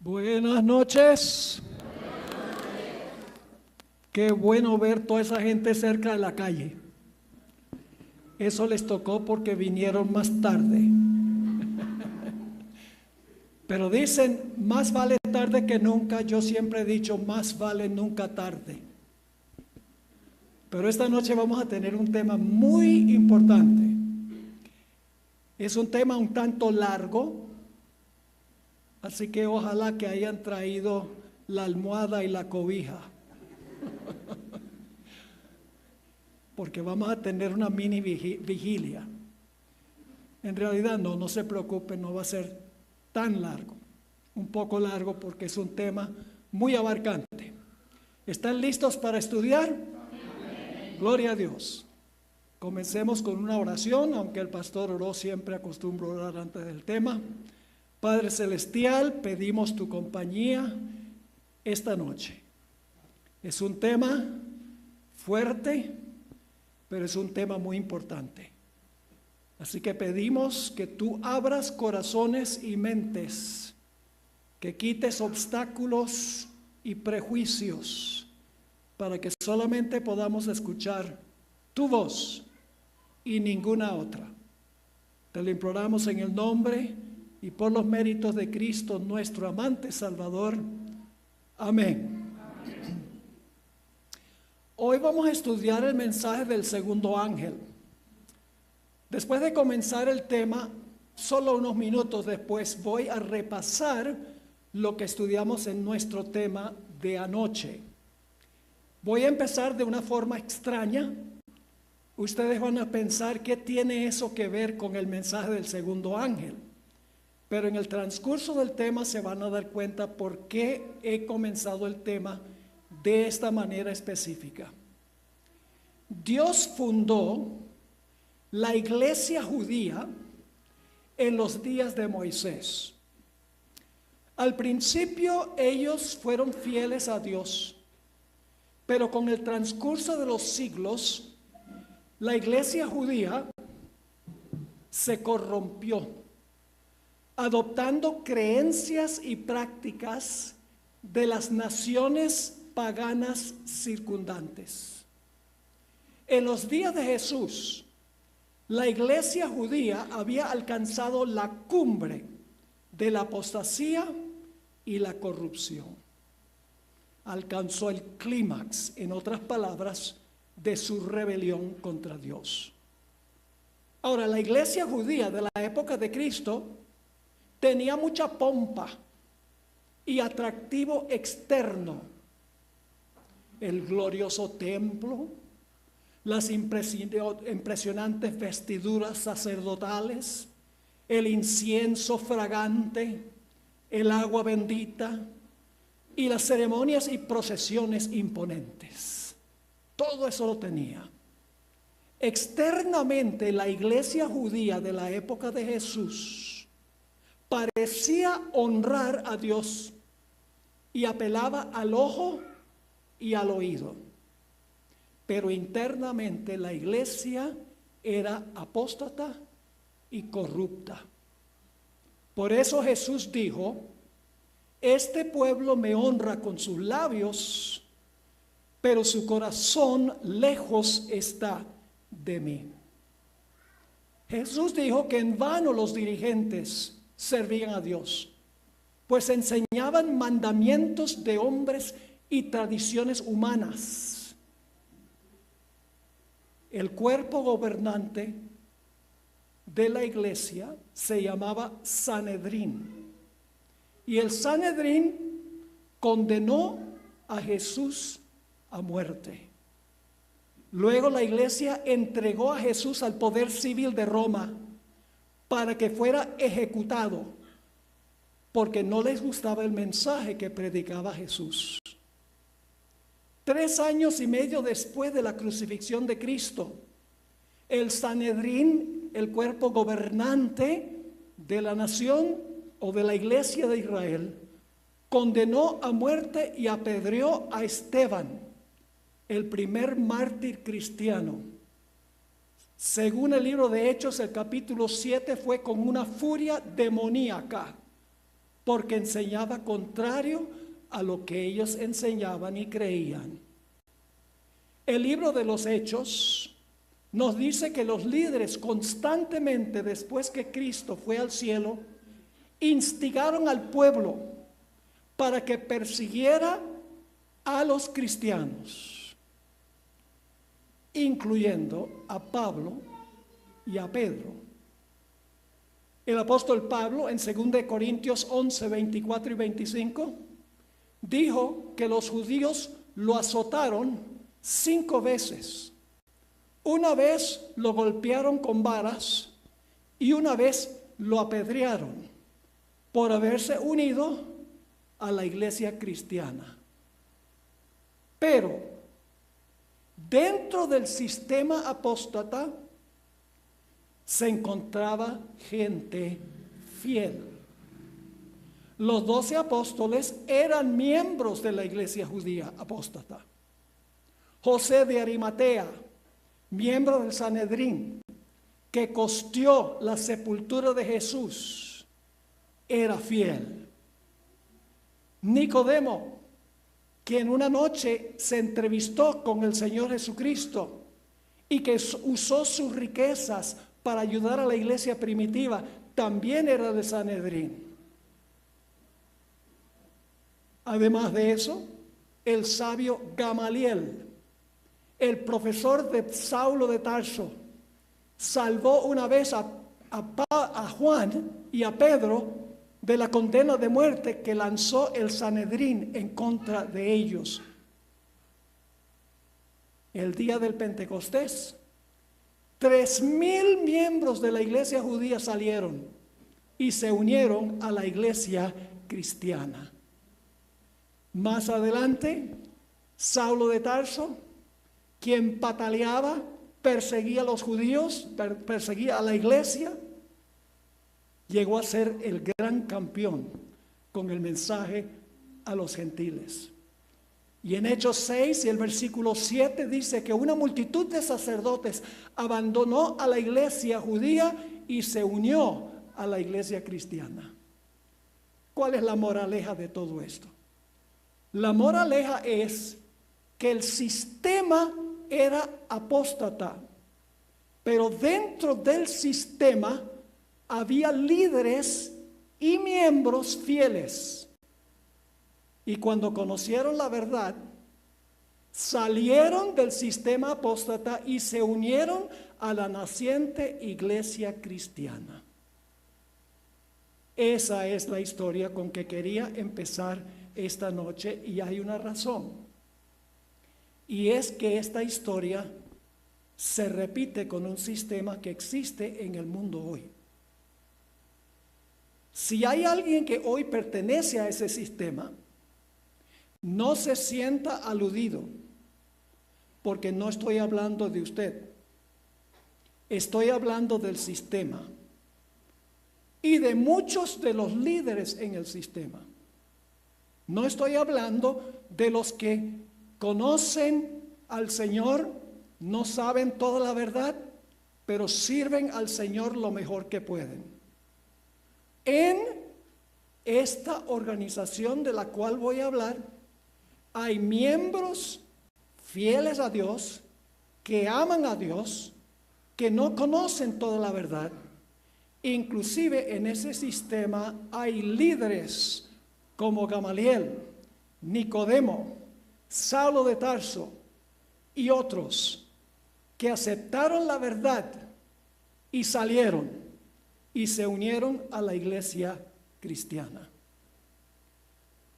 Buenas noches. Qué bueno ver toda esa gente cerca de la calle. Eso les tocó porque vinieron más tarde. Pero dicen, más vale tarde que nunca. Yo siempre he dicho, más vale nunca tarde. Pero esta noche vamos a tener un tema muy importante. Es un tema un tanto largo, así que ojalá que hayan traído la almohada y la cobija. Porque vamos a tener una mini vigilia. En realidad no se preocupen, no va a ser tan largo. Un poco largo porque es un tema muy abarcante. ¿Están listos para estudiar? Amén. Gloria a Dios. Comencemos con una oración, aunque el pastor oró, siempre acostumbro orar antes del tema. Padre Celestial, pedimos tu compañía esta noche. Es un tema fuerte, pero es un tema muy importante. Así que pedimos que tú abras corazones y mentes, que quites obstáculos y prejuicios, para que solamente podamos escuchar tu voz y ninguna otra. Te lo imploramos en el nombre y por los méritos de Cristo, nuestro amante Salvador. Amén. Hoy vamos a estudiar el mensaje del segundo ángel. Después de comenzar el tema, solo unos minutos después voy a repasar lo que estudiamos en nuestro tema de anoche. Voy a empezar de una forma extraña. Ustedes van a pensar qué tiene eso que ver con el mensaje del segundo ángel. Pero en el transcurso del tema se van a dar cuenta por qué he comenzado el tema de esta manera específica. Dios fundó la iglesia judía en los días de Moisés. Al principio ellos fueron fieles a Dios, pero con el transcurso de los siglos, la iglesia judía se corrompió, adoptando creencias y prácticas de las naciones paganas circundantes. En los días de Jesús, la iglesia judía había alcanzado la cumbre de la apostasía y la corrupción. Alcanzó el clímax, en otras palabras, de su rebelión contra Dios. Ahora, la iglesia judía de la época de Cristo tenía mucha pompa y atractivo externo. El glorioso templo, las impresionantes vestiduras sacerdotales, el incienso fragante, el agua bendita y las ceremonias y procesiones imponentes. Todo eso lo tenía. Externamente, la iglesia judía de la época de Jesús parecía honrar a Dios y apelaba al ojo y al oído. Pero internamente la iglesia era apóstata y corrupta. Por eso Jesús dijo: este pueblo me honra con sus labios, pero su corazón lejos está de mí. Jesús dijo que en vano los dirigentes servían a Dios, pues enseñaban mandamientos de hombres y tradiciones humanas. El cuerpo gobernante de la iglesia se llamaba Sanedrín, y el Sanedrín condenó a Jesús a muerte. Luego la iglesia entregó a Jesús al poder civil de Roma para que fuera ejecutado, porque no les gustaba el mensaje que predicaba Jesús. 3 años y medio después de la crucifixión de Cristo, el Sanedrín, el cuerpo gobernante de la nación o de la iglesia de Israel, condenó a muerte y apedreó a Esteban, el primer mártir cristiano. Según el libro de Hechos, el capítulo 7, fue con una furia demoníaca porque enseñaba contrario a lo que ellos enseñaban y creían. El libro de los Hechos nos dice que los líderes constantemente, después que Cristo fue al cielo, instigaron al pueblo para que persiguiera a los cristianos, incluyendo a Pablo y a Pedro. El apóstol Pablo en 2 Corintios 11, 24 y 25 dijo que los judíos lo azotaron 5 veces. Una vez lo golpearon con varas y una vez lo apedrearon por haberse unido a la iglesia cristiana. Pero dentro del sistema apóstata se encontraba gente fiel. Los 12 apóstoles eran miembros de la iglesia judía apóstata. José de Arimatea, miembro del Sanedrín, que costeó la sepultura de Jesús, era fiel. Nicodemo, quien una noche se entrevistó con el Señor Jesucristo y que usó sus riquezas para ayudar a la iglesia primitiva, también era de Sanedrín. Además de eso, el sabio Gamaliel, el profesor de Saulo de Tarso, salvó una vez a Juan y a Pedro de la condena de muerte que lanzó el Sanedrín en contra de ellos. El día del Pentecostés, 3,000 miembros de la iglesia judía salieron y se unieron a la iglesia cristiana. Más adelante, Saulo de Tarso, quien pataleaba, perseguía a los judíos, perseguía a la iglesia, llegó a ser el gran campeón con el mensaje a los gentiles. Y en Hechos 6 y el versículo 7 dice que una multitud de sacerdotes abandonó a la iglesia judía y se unió a la iglesia cristiana. ¿Cuál es la moraleja de todo esto? La moraleja es que el sistema era apóstata, pero dentro del sistema había líderes y miembros fieles. Y cuando conocieron la verdad, salieron del sistema apóstata y se unieron a la naciente iglesia cristiana. Esa es la historia con que quería empezar esta noche, y hay una razón. Y es que esta historia se repite con un sistema que existe en el mundo hoy. Si hay alguien que hoy pertenece a ese sistema, no se sienta aludido, porque no estoy hablando de usted. Estoy hablando del sistema y de muchos de los líderes en el sistema. No estoy hablando de los que conocen al Señor, no saben toda la verdad, pero sirven al Señor lo mejor que pueden. En esta organización de la cual voy a hablar, hay miembros fieles a Dios, que aman a Dios, que no conocen toda la verdad. Inclusive en ese sistema hay líderes como Gamaliel, Nicodemo, Saulo de Tarso y otros que aceptaron la verdad y salieron y se unieron a la iglesia cristiana.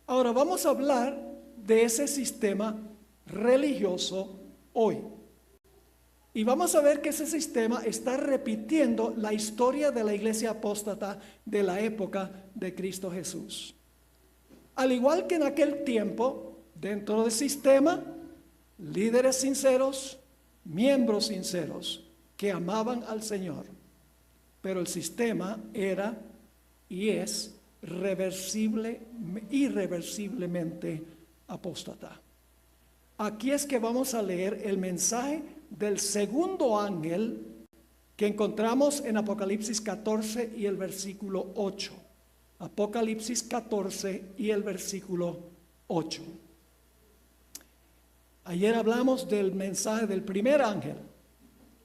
Ahora vamos a hablar de ese sistema religioso hoy. Y vamos a ver que ese sistema está repitiendo la historia de la iglesia apóstata de la época de Cristo Jesús. Al igual que en aquel tiempo, dentro del sistema, líderes sinceros, miembros sinceros, que amaban al Señor. Pero el sistema era y es irreversiblemente apóstata. Aquí es que vamos a leer el mensaje del segundo ángel que encontramos en Apocalipsis 14 y el versículo 8. Apocalipsis 14 y el versículo 8. Ayer hablamos del mensaje del primer ángel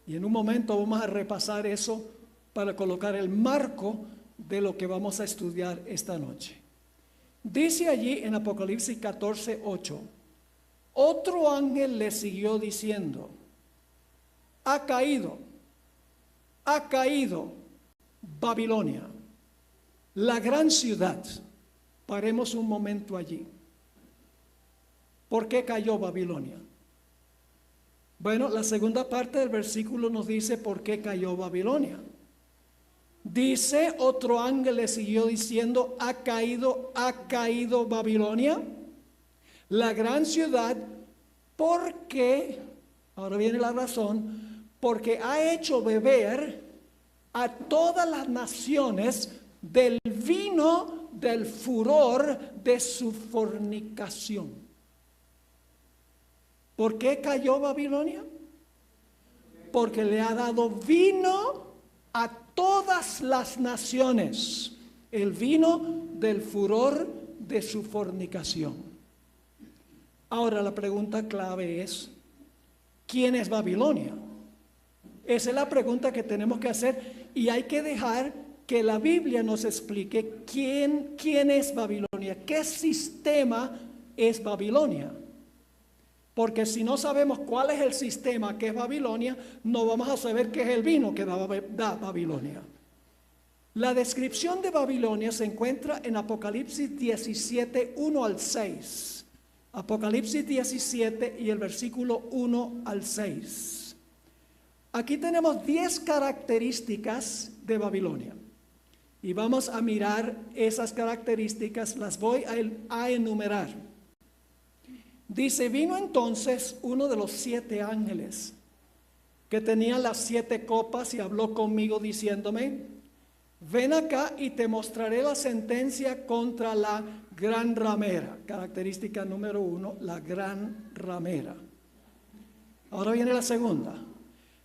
y en un momento vamos a repasar eso para colocar el marco de lo que vamos a estudiar esta noche. Dice allí en Apocalipsis 14, 8, otro ángel le siguió diciendo, ha caído Babilonia, la gran ciudad. Paremos un momento allí. ¿Por qué cayó Babilonia? Bueno, la segunda parte del versículo nos dice por qué cayó Babilonia. Dice, otro ángel le siguió diciendo, ha caído Babilonia, la gran ciudad, porque, ahora viene la razón, porque ha hecho beber a todas las naciones del vino del furor de su fornicación. ¿Por qué cayó Babilonia? Porque le ha dado vino a todas las naciones, el vino del furor de su fornicación. Ahora la pregunta clave es, ¿quién es Babilonia? Esa es la pregunta que tenemos que hacer y hay que dejar que la Biblia nos explique quién es Babilonia, qué sistema es Babilonia. Porque si no sabemos cuál es el sistema que es Babilonia, no vamos a saber qué es el vino que da Babilonia. La descripción de Babilonia se encuentra en Apocalipsis 17, 1 al 6. Apocalipsis 17 y el versículo 1 al 6. Aquí tenemos 10 características de Babilonia. Y vamos a mirar esas características, las voy a enumerar. Dice, vino entonces uno de los 7 ángeles que tenía las 7 copas y habló conmigo diciéndome, ven acá y te mostraré la sentencia contra la gran ramera. Característica número 1, la gran ramera. Ahora viene la segunda.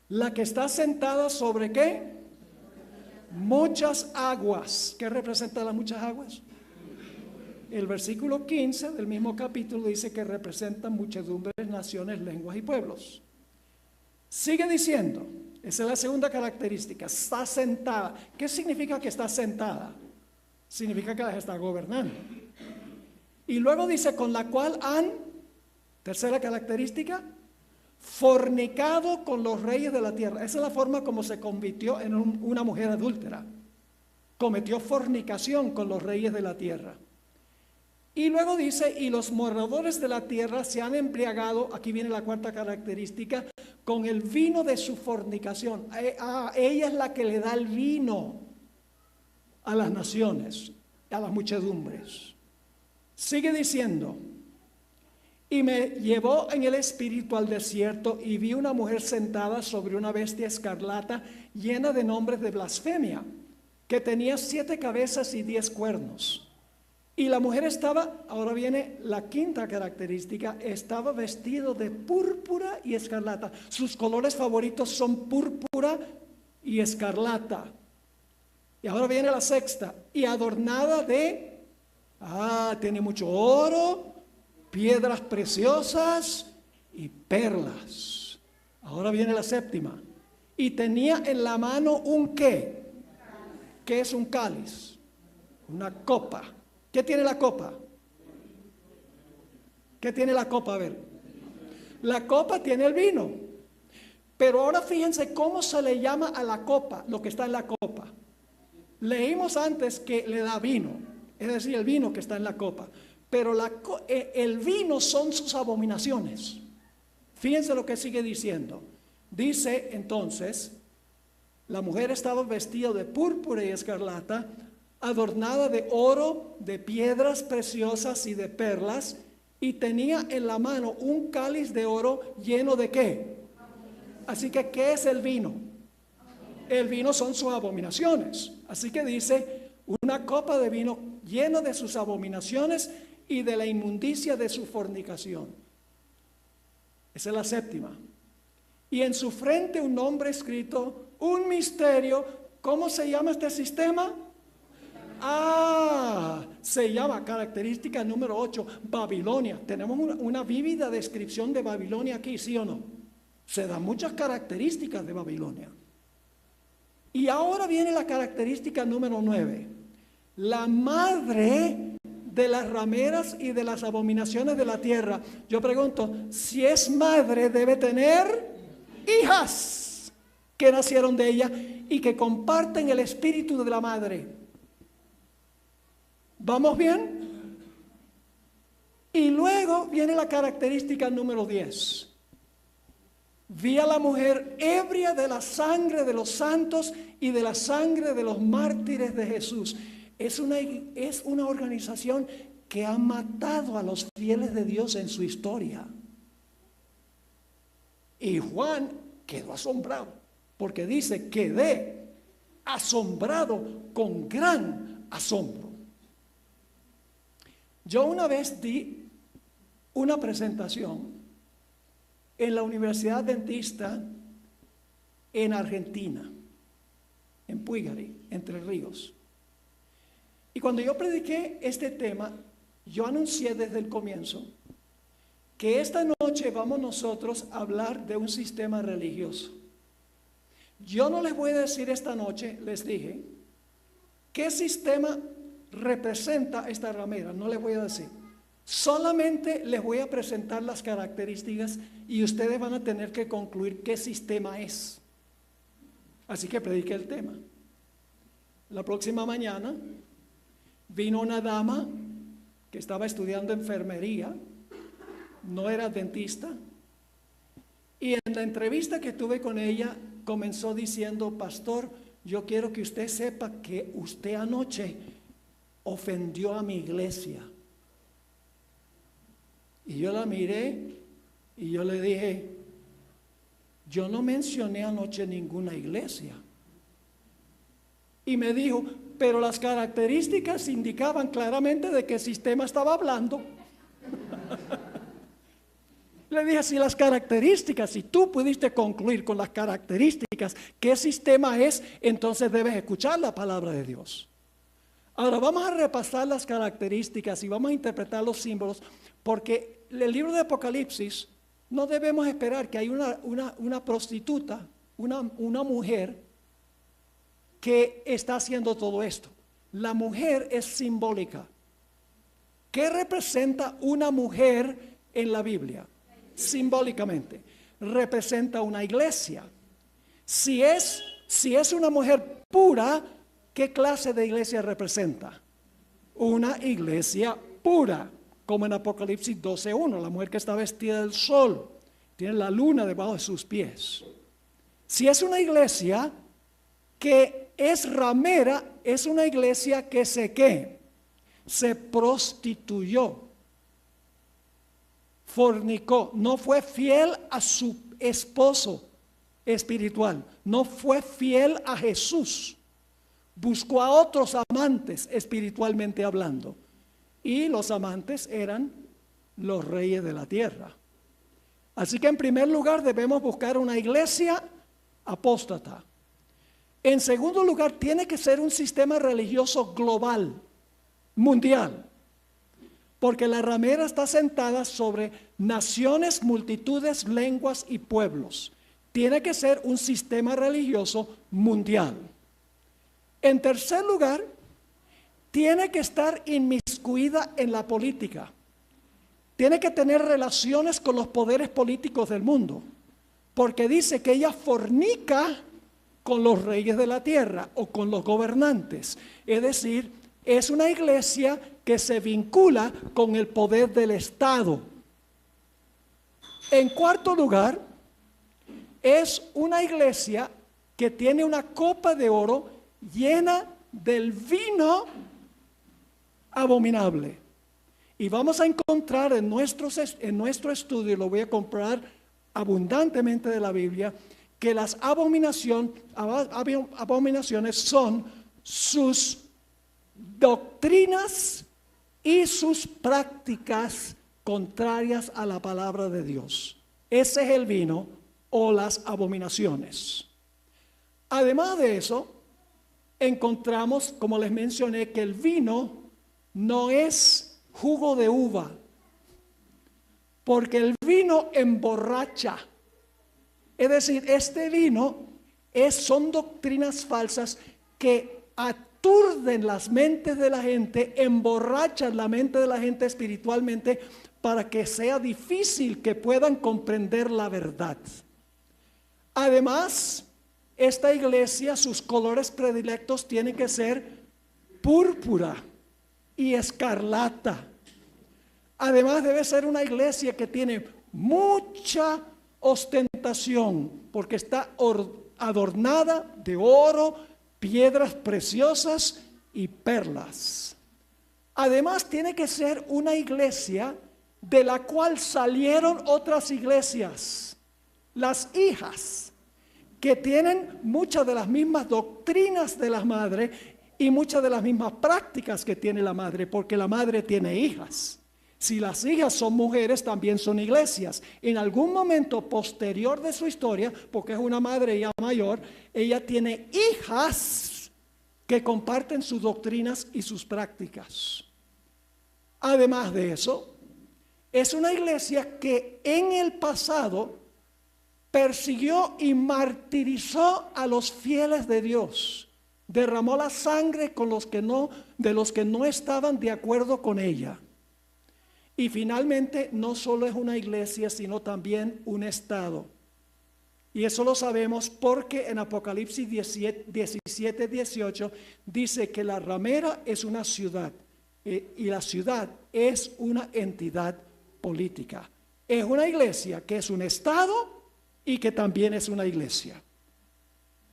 La que está sentada sobre ¿qué? Muchas aguas. ¿Qué representa las muchas aguas? El versículo 15 del mismo capítulo dice que representan muchedumbres, naciones, lenguas y pueblos. Sigue diciendo, esa es la segunda característica, está sentada. ¿Qué significa que está sentada? Significa que las está gobernando. Y luego dice, con la cual han, tercera característica, fornicado con los reyes de la tierra. Esa es la forma como se convirtió en una mujer adúltera. Cometió fornicación con los reyes de la tierra. Y luego dice, y los moradores de la tierra se han embriagado, aquí viene la cuarta característica, con el vino de su fornicación. Ella es la que le da el vino a las naciones, a las muchedumbres. Sigue diciendo, y me llevó en el espíritu al desierto y vi una mujer sentada sobre una bestia escarlata llena de nombres de blasfemia, que tenía 7 cabezas y 10 cuernos. Y la mujer estaba, ahora viene la quinta característica, estaba vestido de púrpura y escarlata. Sus colores favoritos son púrpura y escarlata. Y ahora viene la sexta, y adornada de, tiene mucho oro, piedras preciosas y perlas. Ahora viene la séptima. Y tenía en la mano un ¿qué? ¿Qué es un cáliz? Una copa. ¿Qué tiene la copa? ¿Qué tiene la copa? A ver. La copa tiene el vino. Pero ahora fíjense cómo se le llama a la copa, lo que está en la copa. Leímos antes que le da vino, es decir, el vino que está en la copa. Pero el vino son sus abominaciones. Fíjense lo que sigue diciendo. Dice entonces, la mujer estaba vestida de púrpura y escarlata, adornada de oro, de piedras preciosas y de perlas, y tenía en la mano un cáliz de oro lleno de ¿qué? Así que, ¿qué es el vino? El vino son sus abominaciones. Así que dice, una copa de vino llena de sus abominaciones y de la inmundicia de su fornicación. Esa es la séptima. Y en su frente un nombre escrito, un misterio. ¿Cómo se llama este sistema? Se llama característica número 8, Babilonia. Tenemos una vívida descripción de Babilonia aquí, ¿sí o no? Se dan muchas características de Babilonia. Y ahora viene la característica número 9, la madre de las rameras y de las abominaciones de la tierra. Yo pregunto, si es madre, debe tener hijas que nacieron de ella y que comparten el espíritu de la madre. ¿Vamos bien? Y luego viene la característica número 10. Vi a la mujer ebria de la sangre de los santos y de la sangre de los mártires de Jesús. Es una organización que ha matado a los fieles de Dios en su historia. Y Juan quedó asombrado, porque dice, quedé asombrado con gran asombro. Yo una vez di una presentación en la Universidad Adventista en Argentina, en Puigari, Entre Ríos. Y cuando yo prediqué este tema, yo anuncié desde el comienzo que esta noche vamos nosotros a hablar de un sistema religioso. Yo no les voy a decir esta noche, les dije, qué sistema representa esta ramera, no les voy a decir. Solamente les voy a presentar las características y ustedes van a tener que concluir qué sistema es. Así que prediqué el tema. La próxima mañana vino una dama que estaba estudiando enfermería, no era dentista, y en la entrevista que tuve con ella comenzó diciendo, pastor, yo quiero que usted sepa que usted anoche ofendió a mi iglesia. Y yo la miré y yo le dije, yo no mencioné anoche ninguna iglesia. Y me dijo, pero las características indicaban claramente de qué sistema estaba hablando. Le dije, si tú pudiste concluir con las características qué sistema es, entonces debes escuchar la palabra de Dios. Ahora vamos a repasar las características y vamos a interpretar los símbolos, porque el libro de Apocalipsis no debemos esperar que hay una prostituta, una mujer que está haciendo todo esto. La mujer es simbólica. ¿Qué representa una mujer en la Biblia? Simbólicamente, representa una iglesia. Si es una mujer pura, ¿qué clase de iglesia representa? Una iglesia pura, como en Apocalipsis 12:1, la mujer que está vestida del sol, tiene la luna debajo de sus pies. Si es una iglesia que es ramera, es una iglesia que se prostituyó, fornicó, no fue fiel a su esposo espiritual, no fue fiel a Jesús, buscó a otros amantes espiritualmente hablando, y los amantes eran los reyes de la tierra. Así que en primer lugar debemos buscar una iglesia apóstata. En segundo lugar, tiene que ser un sistema religioso global, mundial, porque la ramera está sentada sobre naciones, multitudes, lenguas y pueblos. Tiene que ser un sistema religioso mundial. En tercer lugar, tiene que estar inmiscuida en la política. Tiene que tener relaciones con los poderes políticos del mundo, porque dice que ella fornica con los reyes de la tierra o con los gobernantes. Es decir, es una iglesia que se vincula con el poder del Estado. En cuarto lugar, es una iglesia que tiene una copa de oro llena del vino abominable. Y vamos a encontrar en nuestro estudio, y lo voy a comprar abundantemente de la Biblia, que las abominaciones son sus doctrinas y sus prácticas contrarias a la palabra de Dios. Ese es el vino o las abominaciones. Además de eso, encontramos, como les mencioné, que el vino no es jugo de uva, porque el vino emborracha. Es decir, este vino son doctrinas falsas que aturden las mentes de la gente, emborrachan la mente de la gente espiritualmente para que sea difícil que puedan comprender la verdad. Además, esta iglesia, sus colores predilectos tienen que ser púrpura y escarlata. Además, debe ser una iglesia que tiene mucha ostentación, porque está adornada de oro, piedras preciosas y perlas. Además, tiene que ser una iglesia de la cual salieron otras iglesias, las hijas, que tienen muchas de las mismas doctrinas de la madre y muchas de las mismas prácticas que tiene la madre, porque la madre tiene hijas. Si las hijas son mujeres, también son iglesias. En algún momento posterior de su historia, porque es una madre ya mayor, ella tiene hijas que comparten sus doctrinas y sus prácticas. Además de eso, es una iglesia que en el pasado persiguió y martirizó a los fieles de Dios. Derramó la sangre de los que no estaban de acuerdo con ella. Y finalmente no solo es una iglesia, sino también un estado. Y eso lo sabemos porque en Apocalipsis 17, 18 dice que la ramera es una ciudad y la ciudad es una entidad política. Es una iglesia que es un estado y que también es una iglesia.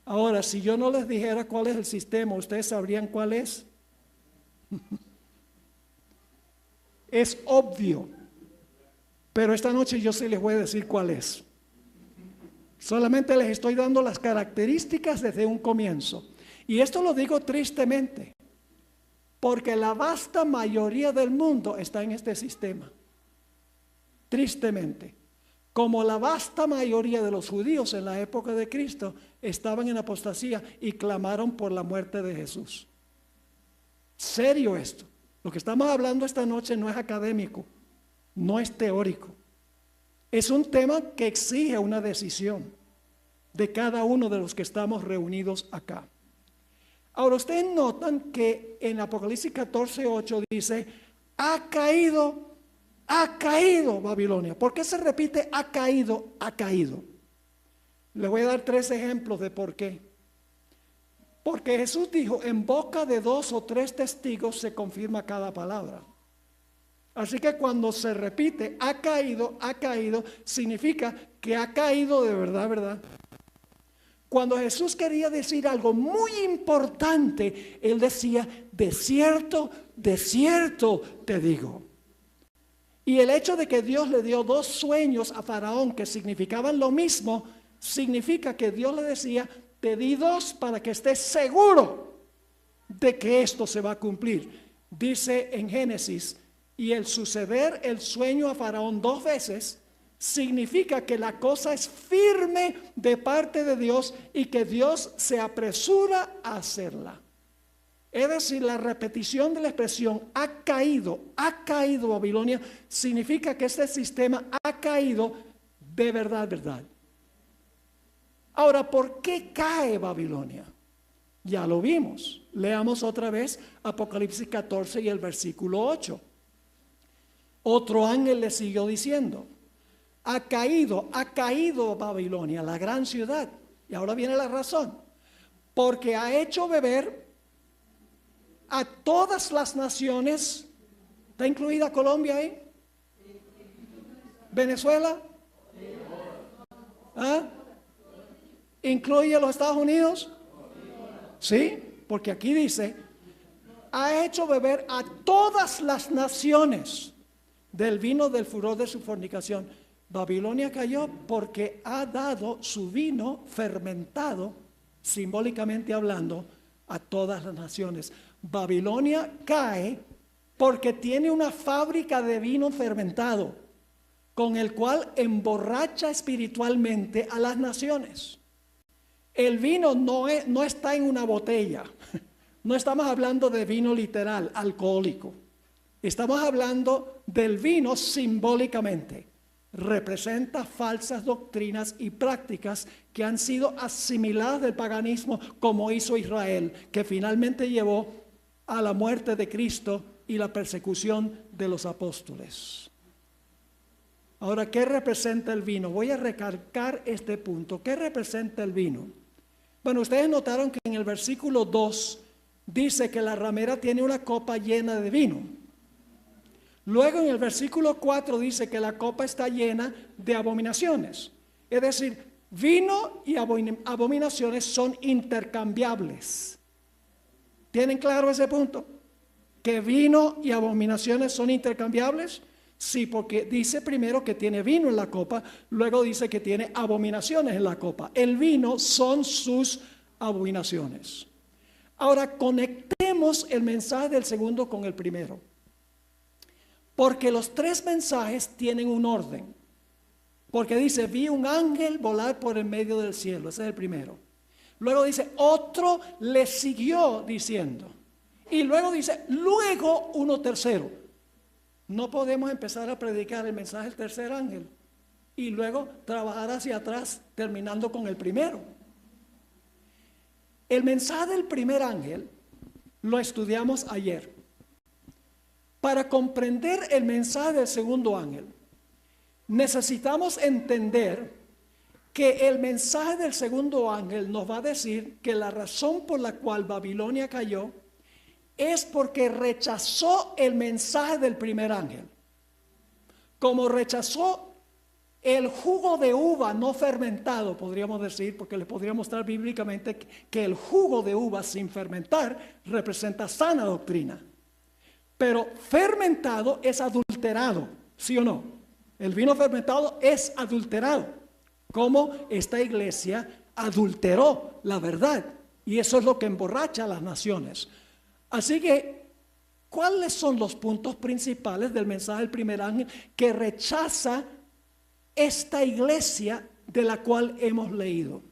Ahora, si yo no les dijera cuál es el sistema, ¿ustedes sabrían cuál es? Es obvio, pero esta noche yo sí les voy a decir cuál es. Solamente les estoy dando las características desde un comienzo. Y esto lo digo tristemente, porque la vasta mayoría del mundo está en este sistema. Tristemente. Como la vasta mayoría de los judíos en la época de Cristo estaban en apostasía y clamaron por la muerte de Jesús. Serio esto. Lo que estamos hablando esta noche no es académico, no es teórico. Es un tema que exige una decisión de cada uno de los que estamos reunidos acá. Ahora, ustedes notan que en Apocalipsis 14:8 dice, ha caído Babilonia. ¿Por qué se repite ha caído, ha caído? Les voy a dar 3 ejemplos de por qué. Porque Jesús dijo, en boca de 2 o 3 testigos se confirma cada palabra. Así que cuando se repite ha caído, significa que ha caído de verdad, ¿verdad? Cuando Jesús quería decir algo muy importante, Él decía, de cierto te digo. Y el hecho de que Dios le dio 2 sueños a Faraón que significaban lo mismo, significa que Dios le decía, te di 2 para que estés seguro de que esto se va a cumplir. Dice en Génesis, y el suceder el sueño a Faraón 2 veces, significa que la cosa es firme de parte de Dios y que Dios se apresura a hacerla. Es decir, la repetición de la expresión ha caído Babilonia, significa que este sistema ha caído de verdad. Ahora, ¿por qué cae Babilonia? Ya lo vimos. Leamos otra vez Apocalipsis 14 y el versículo 8. Otro ángel le siguió diciendo, ha caído Babilonia, la gran ciudad. Y ahora viene la razón. Porque ha hecho beber a todas las naciones. ¿Está incluida Colombia ahí? ¿Venezuela? ¿Ah? ¿Incluye los Estados Unidos? Sí, porque aquí dice, ha hecho beber a todas las naciones del vino del furor de su fornicación. Babilonia cayó porque ha dado su vino fermentado, simbólicamente hablando, a todas las naciones. Babilonia cae porque tiene una fábrica de vino fermentado, con el cual emborracha espiritualmente a las naciones. El vino no está en una botella. No estamos hablando de vino literal, alcohólico. Estamos hablando del vino simbólicamente. Representa falsas doctrinas y prácticas que han sido asimiladas del paganismo, como hizo Israel, que finalmente llevó a la muerte de Cristo y la persecución de los apóstoles. Ahora, ¿qué representa el vino? Voy a recalcar este punto. ¿Qué representa el vino? Bueno, ustedes notaron que en el versículo 2 dice que la ramera tiene una copa llena de vino. Luego en el versículo 4 dice que la copa está llena de abominaciones. Es decir, vino y abominaciones son intercambiables. ¿Tienen claro ese punto? ¿Que vino y abominaciones son intercambiables? Sí, porque dice primero que tiene vino en la copa, luego dice que tiene abominaciones en la copa. El vino son sus abominaciones. Ahora conectemos el mensaje del segundo con el primero. Porque los tres mensajes tienen un orden. Porque dice, vi un ángel volar por el medio del cielo. Ese es el primero. Luego dice, otro le siguió diciendo. Y luego dice, luego uno tercero. No podemos empezar a predicar el mensaje del tercer ángel y luego trabajar hacia atrás terminando con el primero. El mensaje del primer ángel lo estudiamos ayer. Para comprender el mensaje del segundo ángel, necesitamos entender que el mensaje del segundo ángel nos va a decir que la razón por la cual Babilonia cayó es porque rechazó el mensaje del primer ángel. Como rechazó el jugo de uva no fermentado, podríamos decir, porque les podría mostrar bíblicamente que el jugo de uva sin fermentar representa sana doctrina. Pero fermentado es adulterado, ¿sí o no? El vino fermentado es adulterado, como esta iglesia adulteró la verdad, y eso es lo que emborracha a las naciones. Así que, ¿cuáles son los puntos principales del mensaje del primer ángel que rechaza esta iglesia de la cual hemos leído?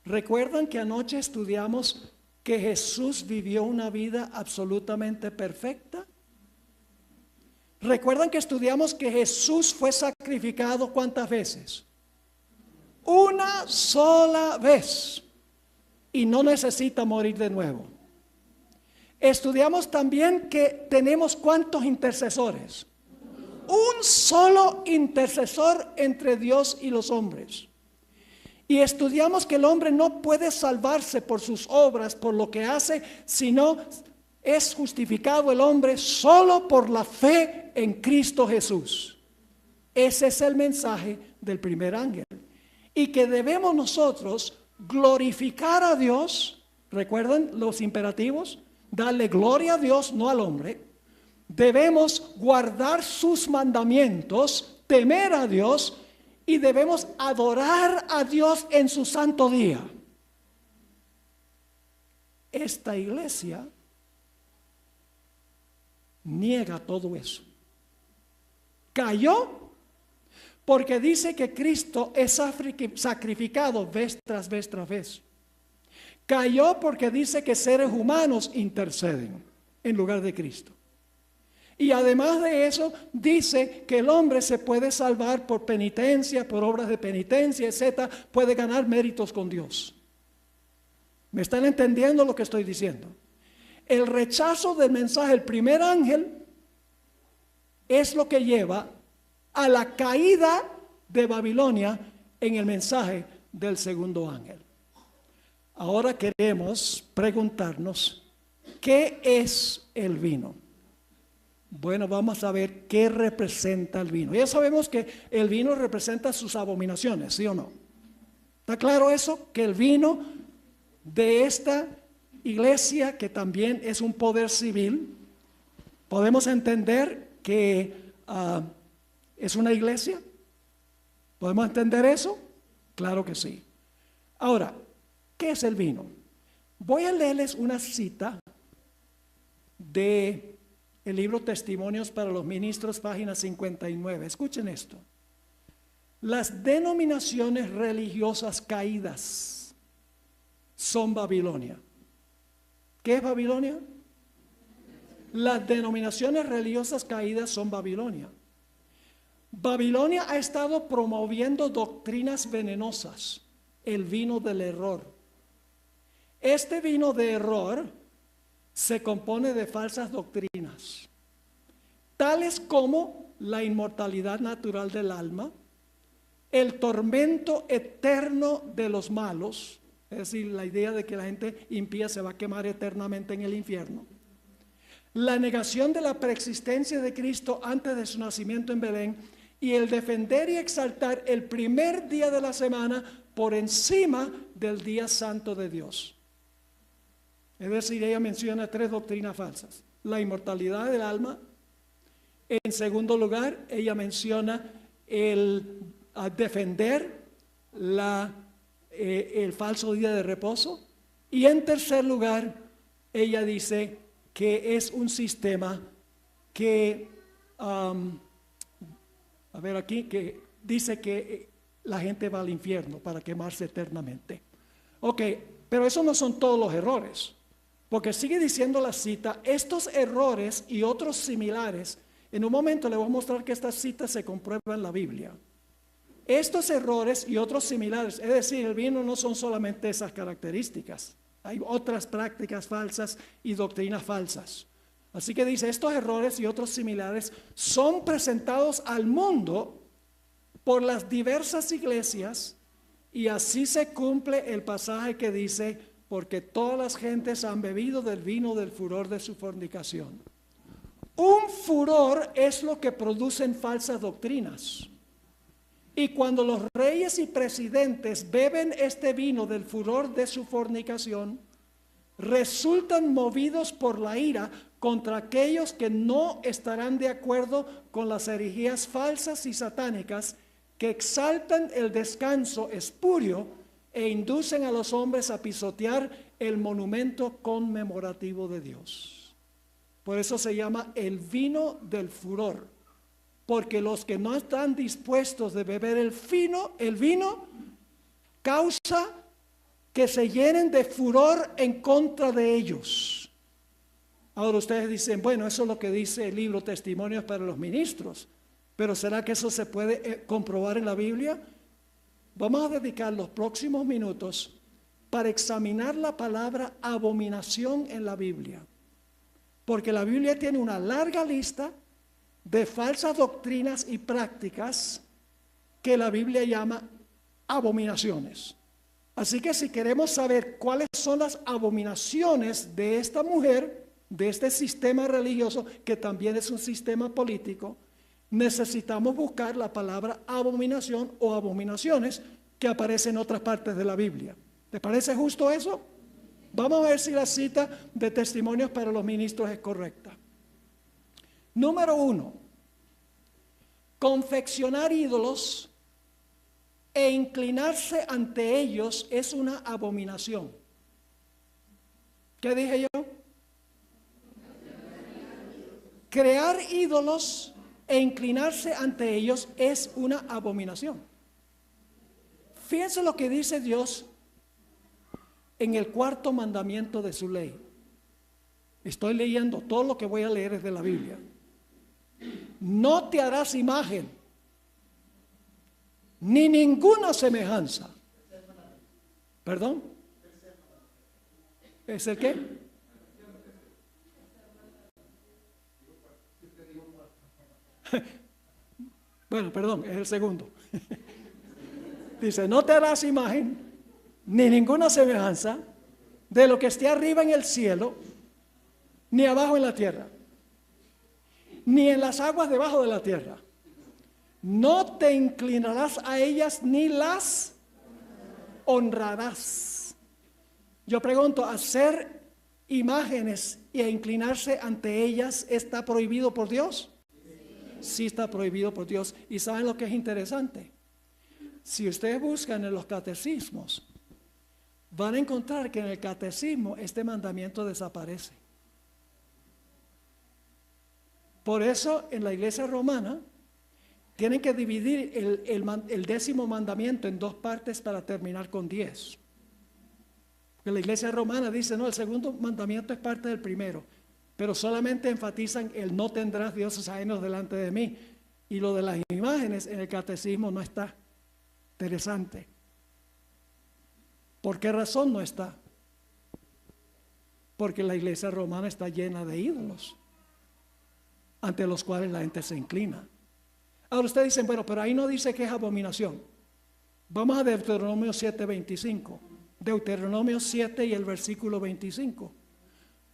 ¿Recuerdan que anoche estudiamos que Jesús vivió una vida absolutamente perfecta? ¿Recuerdan que estudiamos que Jesús fue sacrificado cuántas veces? Una sola vez. Y no necesita morir de nuevo. Estudiamos también que tenemos ¿cuántos intercesores? Un solo intercesor entre Dios y los hombres. Y estudiamos que el hombre no puede salvarse por sus obras, por lo que hace, sino es justificado el hombre solo por la fe en Cristo Jesús. Ese es el mensaje del primer ángel. Y que debemos nosotros glorificar a Dios. ¿Recuerdan los imperativos? Darle gloria a Dios, no al hombre. Debemos guardar sus mandamientos, temer a Dios, y debemos adorar a Dios en su santo día. Esta iglesia niega todo eso. Cayó porque dice que Cristo es sacrificado vez tras vez tras vez. Cayó porque dice que seres humanos interceden en lugar de Cristo. Y además de eso, dice que el hombre se puede salvar por penitencia, por obras de penitencia, etc. Puede ganar méritos con Dios. ¿Me están entendiendo lo que estoy diciendo? El rechazo del mensaje del primer ángel es lo que lleva a la caída de Babilonia en el mensaje del segundo ángel. Ahora queremos preguntarnos, ¿qué es el vino? Bueno, vamos a ver qué representa el vino. Ya sabemos que el vino representa sus abominaciones, ¿sí o no? ¿Está claro eso? Que el vino de esta iglesia, que también es un poder civil, podemos entender que es una iglesia. ¿Podemos entender eso? Claro que sí. Ahora, ¿qué es el vino? Voy a leerles una cita de el libro Testimonios para los Ministros, página 59. Escuchen esto. Las denominaciones religiosas caídas son Babilonia. ¿Qué es Babilonia? Las denominaciones religiosas caídas son Babilonia. Babilonia ha estado promoviendo doctrinas venenosas, el vino del error. Este vino de error se compone de falsas doctrinas, tales como la inmortalidad natural del alma, el tormento eterno de los malos, es decir, la idea de que la gente impía se va a quemar eternamente en el infierno, la negación de la preexistencia de Cristo antes de su nacimiento en Belén y el defender y exaltar el primer día de la semana por encima del día santo de Dios. Es decir, ella menciona 3 doctrinas falsas: la inmortalidad del alma. En segundo lugar, ella menciona a defender el falso día de reposo. Y en tercer lugar, ella dice que es un sistema que, que dice que la gente va al infierno para quemarse eternamente. Ok, pero esos no son todos los errores, porque sigue diciendo la cita, estos errores y otros similares. En un momento le voy a mostrar que esta cita se comprueba en la Biblia. Estos errores y otros similares, es decir, el vino no son solamente esas características, hay otras prácticas falsas y doctrinas falsas. Así que dice, estos errores y otros similares son presentados al mundo por las diversas iglesias, y así se cumple el pasaje que dice, porque todas las gentes han bebido del vino del furor de su fornicación. Un furor es lo que producen falsas doctrinas. Y cuando los reyes y presidentes beben este vino del furor de su fornicación, resultan movidos por la ira contra aquellos que no estarán de acuerdo con las herejías falsas y satánicas que exaltan el descanso espurio e inducen a los hombres a pisotear el monumento conmemorativo de Dios. Por eso se llama el vino del furor, porque los que no están dispuestos de beber el vino causa que se llenen de furor en contra de ellos. Ahora ustedes dicen, bueno, eso es lo que dice el libro Testimonios para los Ministros, pero ¿será que eso se puede comprobar en la Biblia? Vamos a dedicar los próximos minutos para examinar la palabra abominación en la Biblia, porque la Biblia tiene una larga lista de falsas doctrinas y prácticas que la Biblia llama abominaciones. Así que si queremos saber cuáles son las abominaciones de esta mujer, de este sistema religioso, que también es un sistema político, necesitamos buscar la palabra abominación o abominaciones que aparece en otras partes de la Biblia. ¿Te parece justo eso? Vamos a ver si la cita de Testimonios para los Ministros es correcta. Número 1, confeccionar ídolos e inclinarse ante ellos es una abominación. ¿Qué dije yo? Crear ídolos e inclinarse ante ellos es una abominación. Fíjense lo que dice Dios en el 4º mandamiento de su ley. Estoy leyendo, todo lo que voy a leer es de la Biblia. No te harás imagen, ni ninguna semejanza. ¿Perdón? ¿Es el qué? Bueno, perdón, es el segundo. Dice, no te harás imagen, ni ninguna semejanza de lo que esté arriba en el cielo, ni abajo en la tierra, ni en las aguas debajo de la tierra. No te inclinarás a ellas ni las honrarás. Yo pregunto, ¿hacer imágenes e inclinarse ante ellas está prohibido por Dios? Sí está prohibido por Dios. ¿Y saben lo que es interesante? Si ustedes buscan en los catecismos, van a encontrar que en el catecismo este mandamiento desaparece. Por eso en la iglesia romana tienen que dividir el 10º mandamiento en 2 partes para terminar con 10. Que la iglesia romana dice, no, el segundo mandamiento es parte del primero, pero solamente enfatizan el no tendrás dioses ajenos delante de mí. Y lo de las imágenes en el catecismo no está. Interesante. ¿Por qué razón no está? Porque la iglesia romana está llena de ídolos ante los cuales la gente se inclina. Ahora ustedes dicen, bueno, pero ahí no dice que es abominación. Vamos a Deuteronomio 7:25. Deuteronomio 7 y el versículo 25.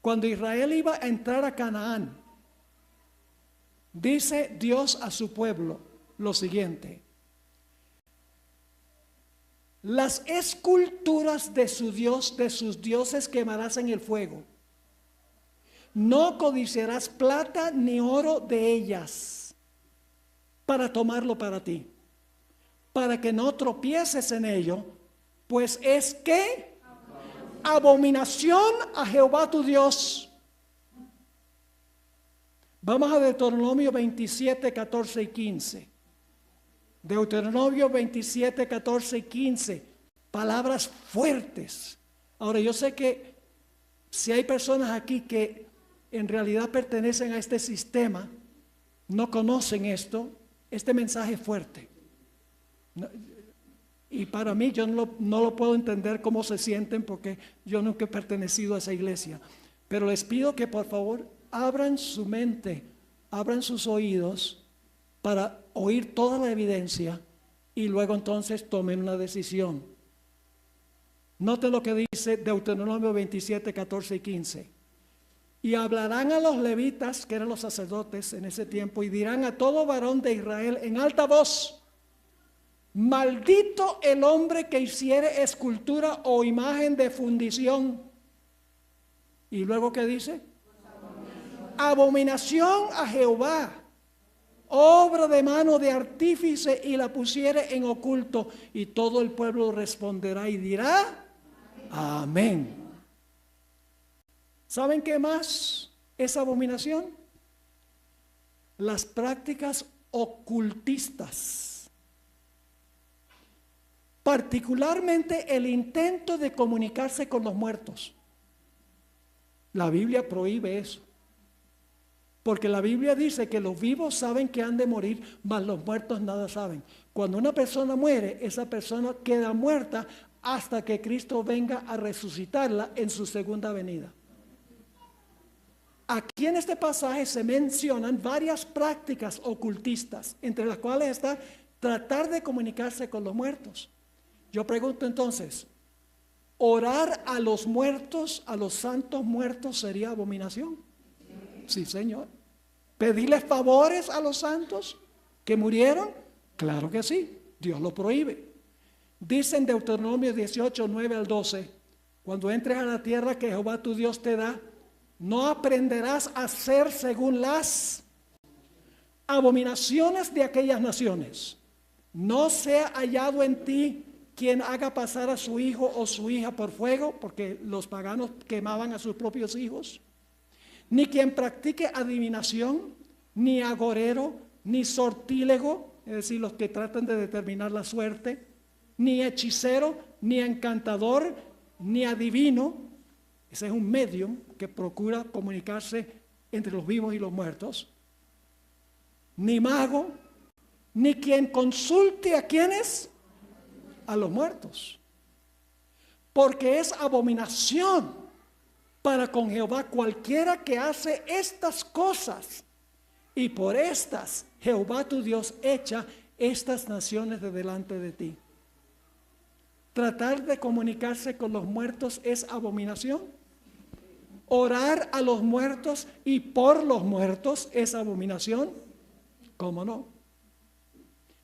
Cuando Israel iba a entrar a Canaán, dice Dios a su pueblo lo siguiente: las esculturas de su Dios, de sus dioses quemarás en el fuego. No codiciarás plata ni oro de ellas para tomarlo para ti, para que no tropieces en ello, pues es que abominación a Jehová tu Dios. Vamos a Deuteronomio 27, 14 y 15. Deuteronomio 27, 14 y 15. Palabras fuertes. Ahora yo sé que si hay personas aquí que en realidad pertenecen a este sistema, no conocen esto, este mensaje es fuerte. Y para mí yo no lo puedo entender cómo se sienten, porque yo nunca he pertenecido a esa iglesia. Pero les pido que por favor abran su mente, abran sus oídos para oír toda la evidencia y luego entonces tomen una decisión. Noten lo que dice Deuteronomio 27, 14 y 15. Y hablarán a los levitas, que eran los sacerdotes en ese tiempo, y dirán a todo varón de Israel en alta voz: maldito el hombre que hiciere escultura o imagen de fundición. Y luego, ¿qué dice? Abominación a Jehová, obra de mano de artífice, y la pusiere en oculto. Y todo el pueblo responderá y dirá: amén. ¿Saben qué más es abominación? Las prácticas ocultistas. Particularmente el intento de comunicarse con los muertos. La Biblia prohíbe eso. Porque la Biblia dice que los vivos saben que han de morir, mas los muertos nada saben. Cuando una persona muere, esa persona queda muerta hasta que Cristo venga a resucitarla en su segunda venida. Aquí en este pasaje se mencionan varias prácticas ocultistas, entre las cuales está tratar de comunicarse con los muertos. Yo pregunto entonces, ¿orar a los muertos, a los santos muertos, sería abominación? Sí, Señor. ¿Pedirles favores a los santos que murieron? Claro que sí, Dios lo prohíbe. Dice en Deuteronomio 18, 9 al 12, cuando entres a la tierra que Jehová tu Dios te da, no aprenderás a hacer según las abominaciones de aquellas naciones. No sea hallado en ti quien haga pasar a su hijo o su hija por fuego, porque los paganos quemaban a sus propios hijos, ni quien practique adivinación, ni agorero, ni sortílego, es decir, los que tratan de determinar la suerte, ni hechicero, ni encantador, ni adivino. Ese es un medium que procura comunicarse entre los vivos y los muertos. Ni mago, ni quien consulte a quienes, a los muertos. Porque es abominación para con Jehová cualquiera que hace estas cosas. Y por estas Jehová tu Dios echa estas naciones de delante de ti. Tratar de comunicarse con los muertos es abominación. Orar a los muertos y por los muertos es abominación. ¿Cómo no?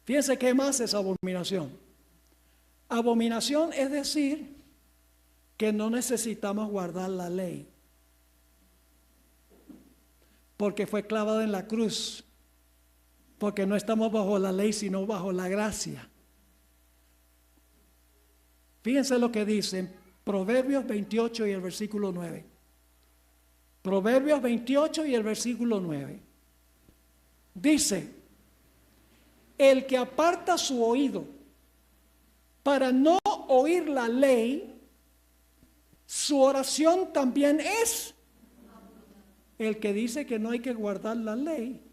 Fíjense qué más es abominación. Abominación es decir que no necesitamos guardar la ley, porque fue clavada en la cruz, porque no estamos bajo la ley sino bajo la gracia. Fíjense lo que dice Proverbios 28 y el versículo 9. Proverbios 28 y el versículo 9. Dice: el que aparta su oído para no oír la ley, Su oración también es. El que dice que no hay que guardar la ley,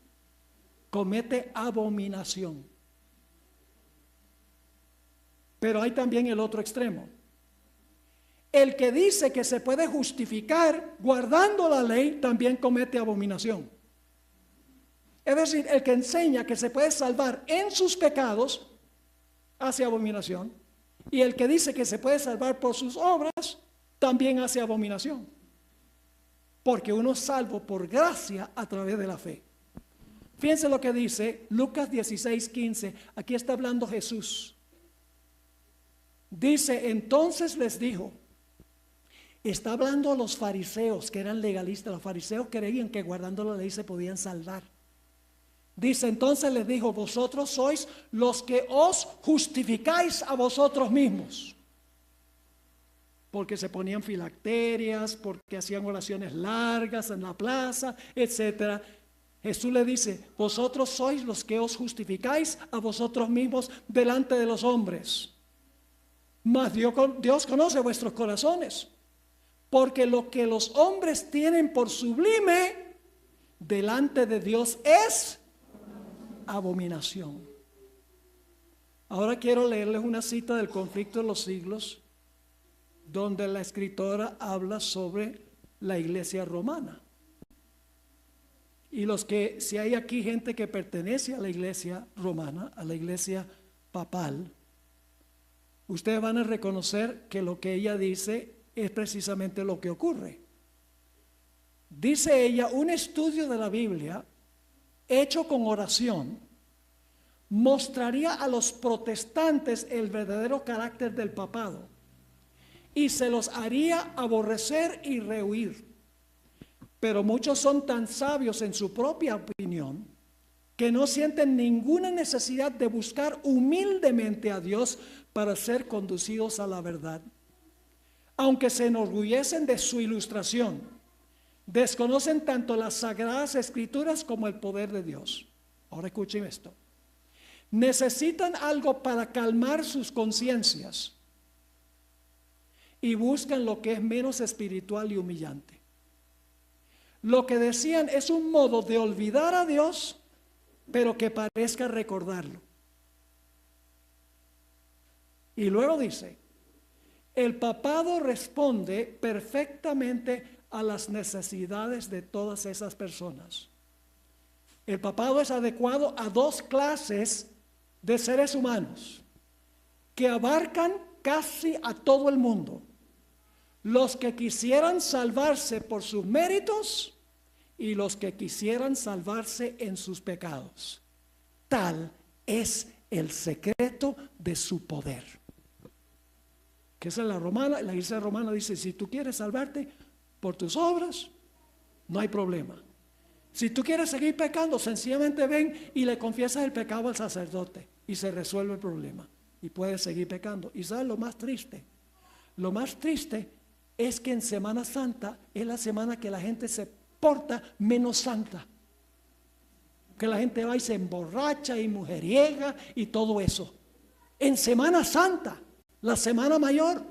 comete abominación. Pero hay también el otro extremo. El que dice que se puede justificar guardando la ley, también comete abominación. Es decir, el que enseña que se puede salvar en sus pecados, hace abominación. Y el que dice que se puede salvar por sus obras, también hace abominación. Porque uno es salvo por gracia a través de la fe. Fíjense lo que dice Lucas 16:15. Aquí está hablando Jesús. Dice, entonces les dijo, está hablando a los fariseos que eran legalistas. Los fariseos creían que guardando la ley se podían salvar. Dice, entonces les dijo, vosotros sois los que os justificáis a vosotros mismos. Porque se ponían filacterias, porque hacían oraciones largas en la plaza, etc. Jesús le dice, vosotros sois los que os justificáis a vosotros mismos delante de los hombres. Mas Dios conoce vuestros corazones, porque lo que los hombres tienen por sublime delante de Dios es abominación. Ahora quiero leerles una cita del Conflicto de los Siglos, donde la escritora habla sobre la iglesia romana. Y si hay aquí gente que pertenece a la iglesia romana, a la iglesia papal, ustedes van a reconocer que lo que ella dice es precisamente lo que ocurre. Dice ella, un estudio de la Biblia hecho con oración mostraría a los protestantes el verdadero carácter del papado y se los haría aborrecer y rehuir. Pero muchos son tan sabios en su propia opinión que no sienten ninguna necesidad de buscar humildemente a Dios para ser conducidos a la verdad. Aunque se enorgullecen de su ilustración, desconocen tanto las sagradas escrituras como el poder de Dios. Ahora escuchen esto. Necesitan algo para calmar sus conciencias y buscan lo que es menos espiritual y humillante. Lo que decían es un modo de olvidar a Dios, pero que parezca recordarlo. Y luego dice, el papado responde perfectamente a las necesidades de todas esas personas. El papado es adecuado a dos clases de seres humanos que abarcan casi a todo el mundo. Los que quisieran salvarse por sus méritos y los que quisieran salvarse en sus pecados. Tal es el secreto de su poder. Que esa es la iglesia romana dice, si tú quieres salvarte por tus obras, no hay problema. Si tú quieres seguir pecando, sencillamente ven y le confiesas el pecado al sacerdote y se resuelve el problema y puedes seguir pecando. ¿Y sabes lo más triste? Lo más triste es que en Semana Santa es la semana que la gente se porta menos santa. Que la gente va y se emborracha y mujeriega y todo eso. En Semana Santa, la semana mayor.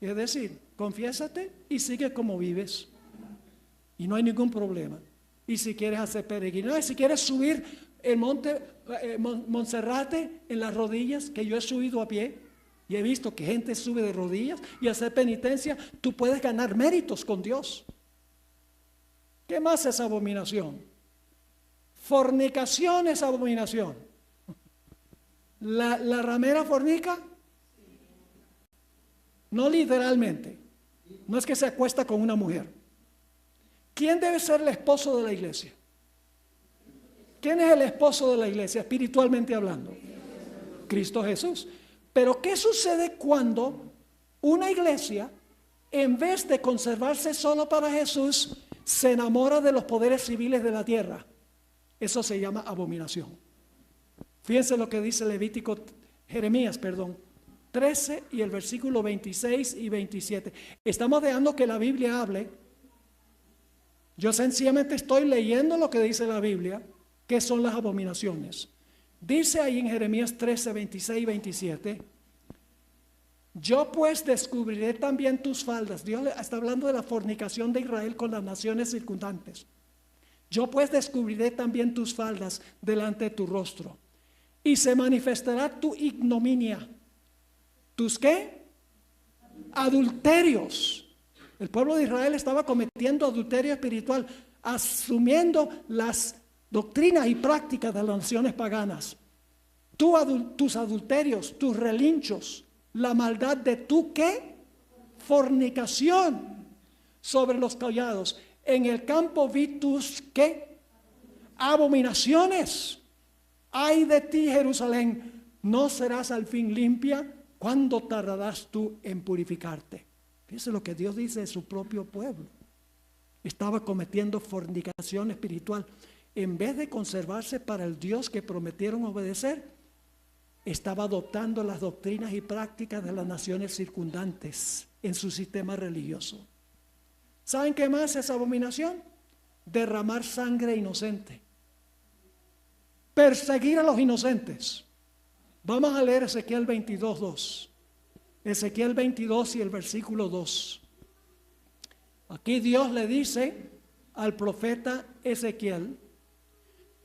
Es decir, confiésate y sigue como vives. Y no hay ningún problema. Y si quieres hacer peregrinaje, si quieres subir el monte Monserrate en las rodillas, que yo he subido a pie, y he visto que gente sube de rodillas y hacer penitencia, tú puedes ganar méritos con Dios. ¿Qué más es abominación? Fornicación es abominación. ¿La ramera fornica? No literalmente. No es que se acuesta con una mujer. ¿Quién debe ser el esposo de la iglesia? ¿Quién es el esposo de la iglesia, espiritualmente hablando? Cristo Jesús. Pero ¿qué sucede cuando una iglesia, en vez de conservarse solo para Jesús, se enamora de los poderes civiles de la tierra? Eso se llama abominación. Fíjense lo que dice Jeremías 13 y el versículo 26 y 27. Estamos dejando que la Biblia hable. Yo sencillamente estoy leyendo lo que dice la Biblia, que son las abominaciones. Dice ahí en Jeremías 13, 26 y 27, Yo pues descubriré también tus faldas. Dios está hablando de la fornicación de Israel con las naciones circundantes. Yo pues descubriré también tus faldas delante de tu rostro. Y se manifestará tu ignominia. ¿Tus qué? Adulterios. El pueblo de Israel estaba cometiendo adulterio espiritual, asumiendo las doctrinas y prácticas de las naciones paganas. Tus adulterios, tus relinchos, la maldad de tu ¿qué? Fornicación sobre los collados. En el campo vi tus ¿qué? Abominaciones. Ay de ti, Jerusalén, ¿no serás al fin limpia? ¿Cuándo tardarás tú en purificarte? Fíjese lo que Dios dice de su propio pueblo. Estaba cometiendo fornicación espiritual. En vez de conservarse para el Dios que prometieron obedecer, estaba adoptando las doctrinas y prácticas de las naciones circundantes en su sistema religioso. ¿Saben qué más es abominación? Derramar sangre inocente. Perseguir a los inocentes. Vamos a leer Ezequiel 22:2. Ezequiel 22 y el versículo 2. Aquí Dios le dice al profeta Ezequiel: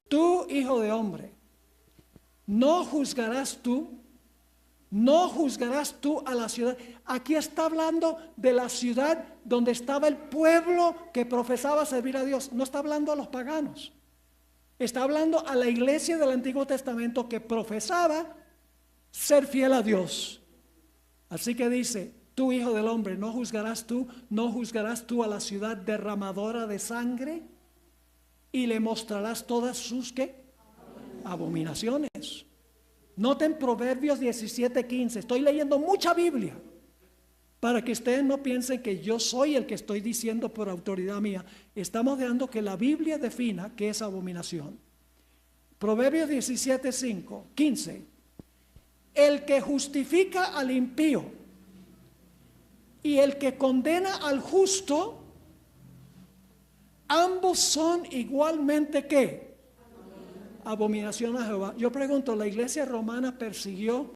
tú, hijo de hombre, no juzgarás tú a la ciudad. Aquí está hablando de la ciudad donde estaba el pueblo que profesaba servir a Dios. No está hablando a los paganos. Está hablando a la iglesia del Antiguo Testamento que profesaba ser fiel a Dios. Así que dice: tú, hijo del hombre, no juzgarás tú a la ciudad derramadora de sangre, y le mostrarás todas sus ¿qué? Abominaciones. Noten Proverbios 17:15. Estoy leyendo mucha Biblia para que ustedes no piensen que yo soy el que estoy diciendo por autoridad mía. Estamos dejando que la Biblia defina qué es abominación. Proverbios 15. El que justifica al impío y el que condena al justo, ambos son igualmente ¿qué? Abominación a Jehová. Yo pregunto, ¿la iglesia romana persiguió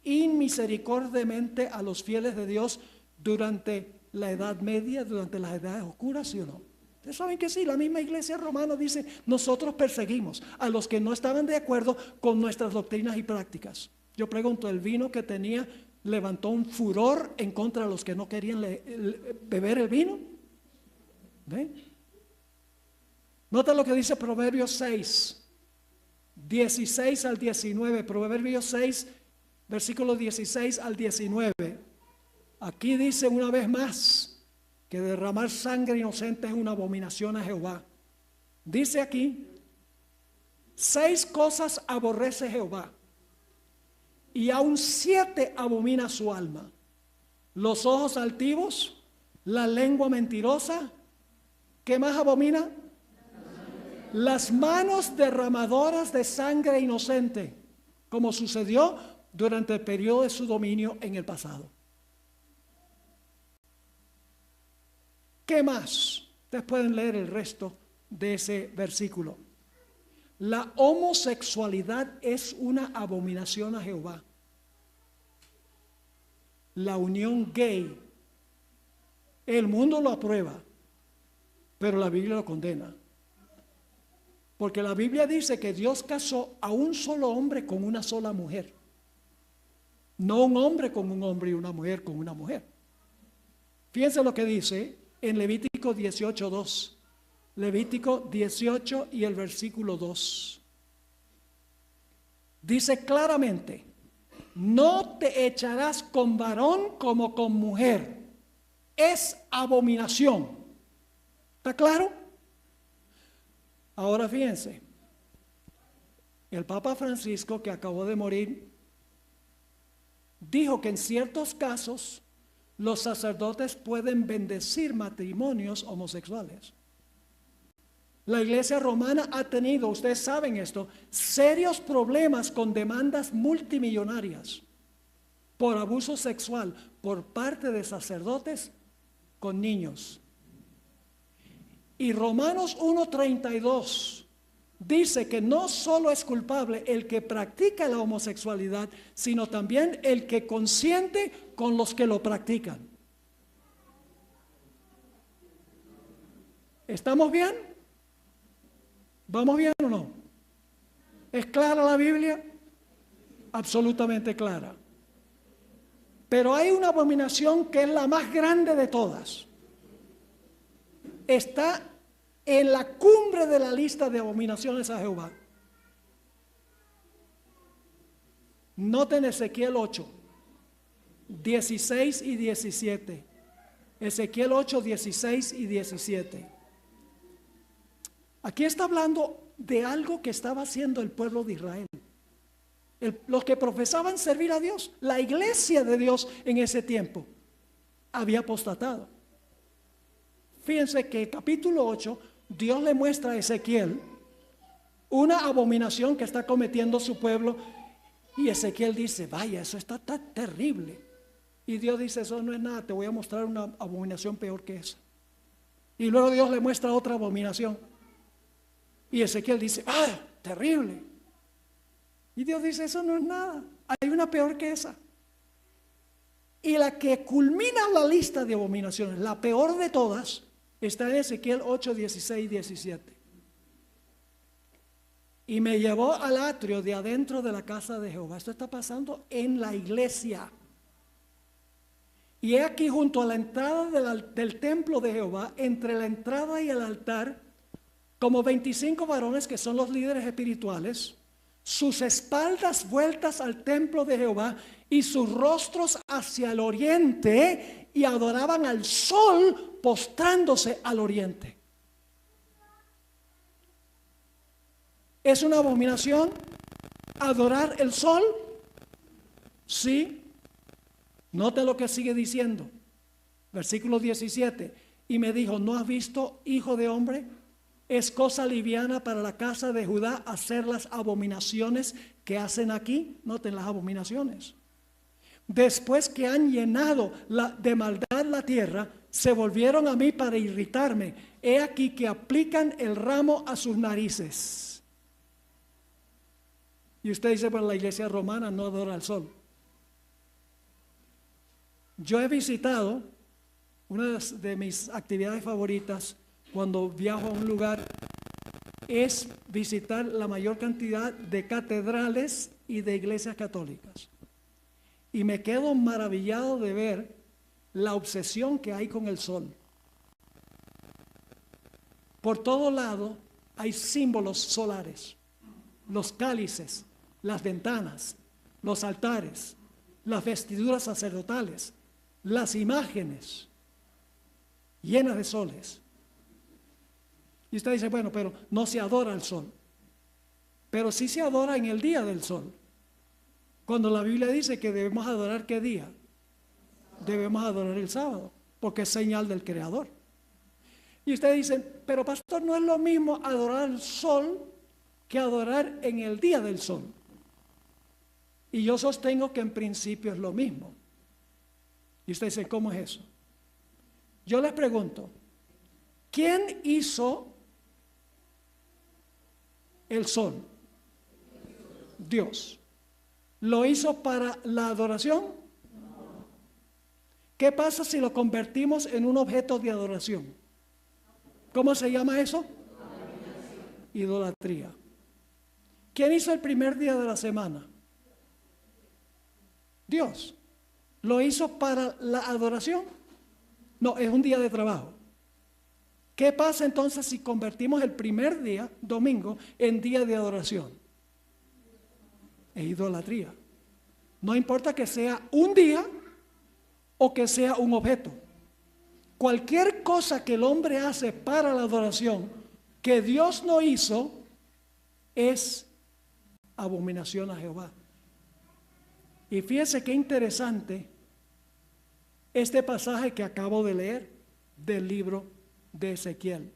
inmisericordiamente a los fieles de Dios durante la Edad Media, durante las edades oscuras, sí o no? Ustedes saben que sí, la misma iglesia romana dice: nosotros perseguimos a los que no estaban de acuerdo con nuestras doctrinas y prácticas. Yo pregunto, ¿el vino que tenía levantó un furor en contra de los que no querían beber el vino? ¿Ven? Nota lo que dice Proverbios 6, 16 al 19. Proverbios 6, versículos 16 al 19. Aquí dice una vez más que derramar sangre inocente es una abominación a Jehová. Dice aquí: 6 cosas aborrece Jehová, y aún 7 abomina su alma: los ojos altivos, la lengua mentirosa. ¿Qué más abomina? Las manos derramadoras de sangre inocente, como sucedió durante el periodo de su dominio en el pasado. ¿Qué más? Ustedes pueden leer el resto de ese versículo. La homosexualidad es una abominación a Jehová. La unión gay, el mundo lo aprueba, pero la Biblia lo condena. Porque la Biblia dice que Dios casó a un solo hombre con una sola mujer. No un hombre con un hombre y una mujer con una mujer. Fíjense lo que dice en Levítico 18:2. Levítico 18 y el versículo 2. Dice claramente: no te echarás con varón como con mujer. Es abominación. ¿Está claro? Ahora fíjense, el Papa Francisco, que acabó de morir, dijo que en ciertos casos los sacerdotes pueden bendecir matrimonios homosexuales. La iglesia romana ha tenido, ustedes saben esto, serios problemas con demandas multimillonarias por abuso sexual por parte de sacerdotes con niños. Y Romanos 1:32 dice que no solo es culpable el que practica la homosexualidad, sino también el que consiente con los que lo practican. ¿Estamos bien? ¿Vamos bien o no? ¿Es clara la Biblia? Absolutamente clara. Pero hay una abominación que es la más grande de todas. Está en la cumbre de la lista de abominaciones a Jehová. Noten Ezequiel 8, 16 y 17. Ezequiel 8, 16 y 17. Aquí está hablando de algo que estaba haciendo el pueblo de Israel. Los que profesaban servir a Dios, la iglesia de Dios en ese tiempo, había apostatado. Fíjense que el capítulo 8, Dios le muestra a Ezequiel una abominación que está cometiendo su pueblo. Y Ezequiel dice, vaya, eso está tan terrible. Y Dios dice, eso no es nada, te voy a mostrar una abominación peor que esa. Y luego Dios le muestra otra abominación. Y Ezequiel dice, terrible. Y Dios dice, eso no es nada, hay una peor que esa. Y la que culmina la lista de abominaciones, la peor de todas, está en Ezequiel 8, 16 y 17. Y me llevó al atrio de adentro de la casa de Jehová. Esto está pasando en la iglesia. Y he aquí junto a la entrada del templo de Jehová, entre la entrada y el altar, como 25 varones que son los líderes espirituales, sus espaldas vueltas al templo de Jehová y sus rostros hacia el oriente, y adoraban al sol postrándose al oriente. ¿Es una abominación adorar el sol? Sí. Note lo que sigue diciendo. Versículo 17. Y me dijo, ¿no has visto, hijo de hombre? Es cosa liviana para la casa de Judá hacer las abominaciones que hacen aquí. Noten las abominaciones. Después que han llenado de maldad la tierra, se volvieron a mí para irritarme. He aquí que aplican el ramo a sus narices. Y usted dice, bueno, la iglesia romana no adora al sol. Yo he visitado, una de mis actividades favoritas cuando viajo a un lugar es visitar la mayor cantidad de catedrales y de iglesias católicas. Y me quedo maravillado de ver la obsesión que hay con el sol. Por todo lado hay símbolos solares, los cálices, las ventanas, los altares, las vestiduras sacerdotales, las imágenes llenas de soles. Y usted dice, bueno, pero no se adora el sol. Pero sí se adora en el día del sol. Cuando la Biblia dice que debemos adorar, ¿qué día? Debemos adorar el sábado, porque es señal del Creador. Y usted dice, pero pastor, no es lo mismo adorar el sol que adorar en el día del sol. Y yo sostengo que en principio es lo mismo. Y usted dice, ¿cómo es eso? Yo les pregunto, ¿quién hizo el sol? Dios. ¿Lo hizo para la adoración? ¿Qué pasa si lo convertimos en un objeto de adoración? ¿Cómo se llama eso? Idolatría. ¿Quién hizo el primer día de la semana? Dios. ¿Lo hizo para la adoración? No, es un día de trabajo. ¿Qué pasa entonces si convertimos el primer día, domingo, en día de adoración? Es idolatría. No importa que sea un día o que sea un objeto. Cualquier cosa que el hombre hace para la adoración que Dios no hizo es abominación a Jehová. Y fíjese qué interesante este pasaje que acabo de leer del libro de Ezequiel.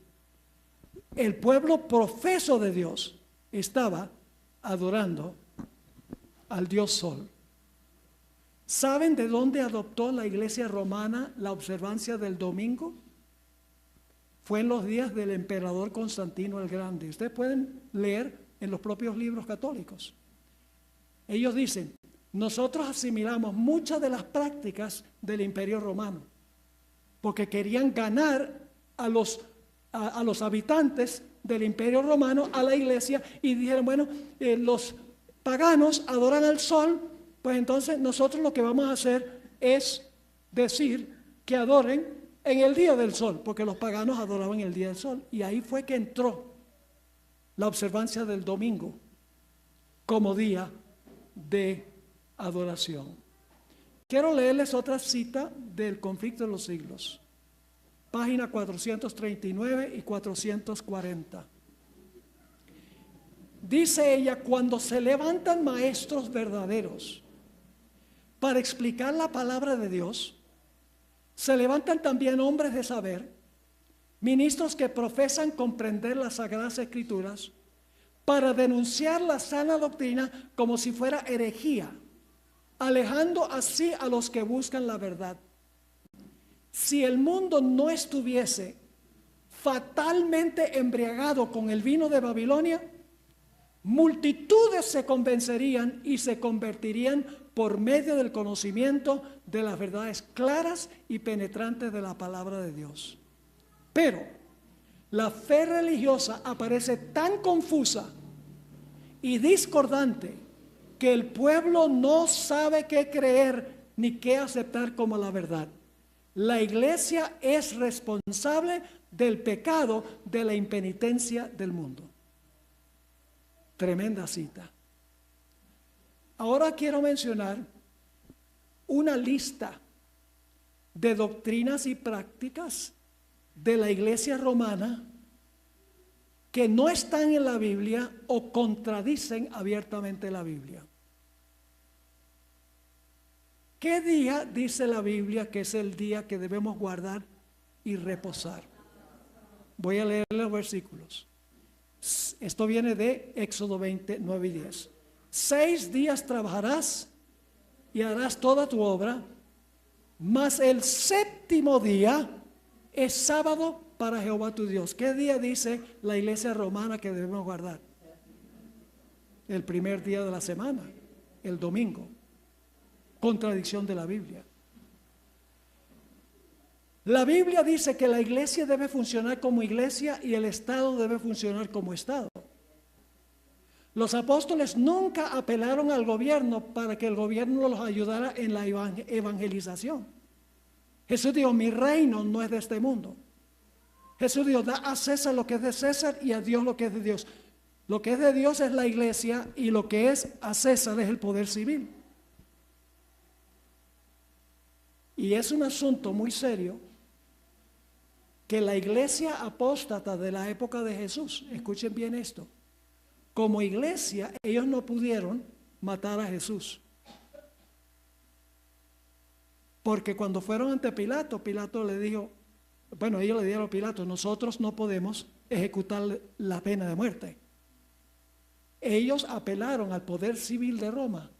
El pueblo profeso de Dios estaba adorando al Dios Sol. ¿Saben de dónde adoptó la iglesia romana la observancia del domingo? fue en los días del emperador Constantino el Grande. Ustedes pueden leer en los propios libros católicos. Ellos dicen, nosotros asimilamos muchas de las prácticas del Imperio Romano, porque querían ganar a los habitantes del Imperio Romano, a la iglesia, y dijeron, bueno, los paganos adoran al sol, pues entonces nosotros lo que vamos a hacer es decir que adoren en el día del sol, porque los paganos adoraban el día del sol. Y ahí fue que entró la observancia del domingo como día de adoración. Quiero leerles otra cita del Conflicto de los Siglos, página 439 y 440. Dice ella, cuando se levantan maestros verdaderos para explicar la palabra de Dios, se levantan también hombres de saber, ministros que profesan comprender las Sagradas Escrituras, para denunciar la sana doctrina como si fuera herejía, alejando así a los que buscan la verdad. Si el mundo no estuviese fatalmente embriagado con el vino de Babilonia, multitudes se convencerían y se convertirían por medio del conocimiento de las verdades claras y penetrantes de la palabra de Dios. Pero la fe religiosa aparece tan confusa y discordante que el pueblo no sabe qué creer ni qué aceptar como la verdad. La iglesia es responsable del pecado de la impenitencia del mundo. Tremenda cita. Ahora quiero mencionar una lista de doctrinas y prácticas de la iglesia romana que no están en la Biblia o contradicen abiertamente la Biblia. ¿Qué día dice la Biblia que es el día que debemos guardar y reposar? Voy a leer los versículos. Esto viene de Éxodo 20, 9 y 10. 6 días trabajarás y harás toda tu obra, mas el séptimo día es sábado para Jehová tu Dios. ¿Qué día dice la iglesia romana que debemos guardar? El primer día de la semana, el domingo. Contradicción de la Biblia. La Biblia dice que la iglesia debe funcionar como iglesia y el Estado debe funcionar como Estado. Los apóstoles nunca apelaron al gobierno para que el gobierno los ayudara en la evangelización. Jesús dijo, mi reino no es de este mundo. Jesús dijo, da a César lo que es de César y a Dios lo que es de Dios. Lo que es de Dios es la iglesia y lo que es a César es el poder civil. Y es un asunto muy serio que la iglesia apóstata de la época de Jesús, escuchen bien esto, como iglesia ellos no pudieron matar a Jesús. Porque cuando fueron ante Pilato, Pilato le dijo, bueno, ellos le dijeron a Pilato, nosotros no podemos ejecutar la pena de muerte. Ellos apelaron al poder civil de Roma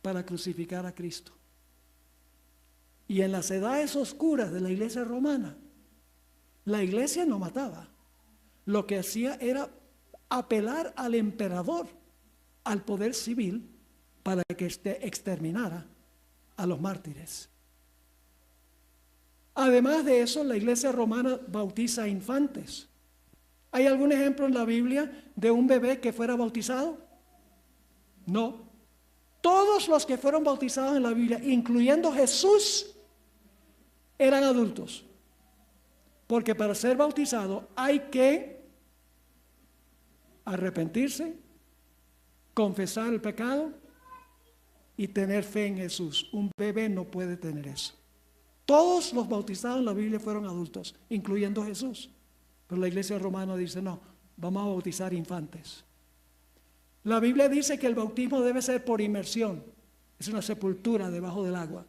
para crucificar a Cristo. Y en las edades oscuras de la iglesia romana, la iglesia no mataba. Lo que hacía era apelar al emperador, al poder civil, para que exterminara a los mártires. Además de eso, la iglesia romana bautiza a infantes. ¿Hay algún ejemplo en la Biblia de un bebé que fuera bautizado? No. Todos los que fueron bautizados en la Biblia, incluyendo Jesús, eran adultos. Porque para ser bautizado hay que arrepentirse, confesar el pecado y tener fe en Jesús. Un bebé no puede tener eso. Todos los bautizados en la Biblia fueron adultos, incluyendo Jesús. Pero la iglesia romana dice, no, vamos a bautizar infantes. La Biblia dice que el bautismo debe ser por inmersión. Es una sepultura debajo del agua.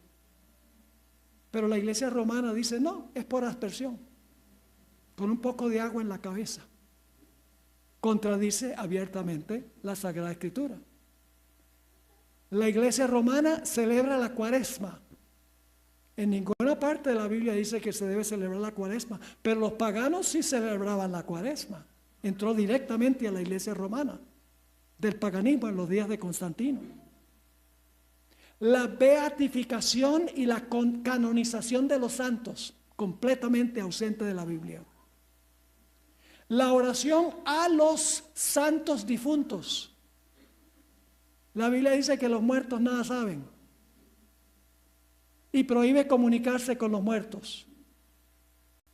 Pero la iglesia romana dice, no, es por aspersión, con un poco de agua en la cabeza. Contradice abiertamente la Sagrada Escritura. La iglesia romana celebra la Cuaresma En ninguna parte de la Biblia dice que se debe celebrar la Cuaresma, pero los paganos sí celebraban la Cuaresma. Entró directamente a la iglesia romana del paganismo en los días de Constantino. La beatificación y la canonización de los santos, completamente ausente de la Biblia. La oración a los santos difuntos. La Biblia dice que los muertos nada saben y prohíbe comunicarse con los muertos.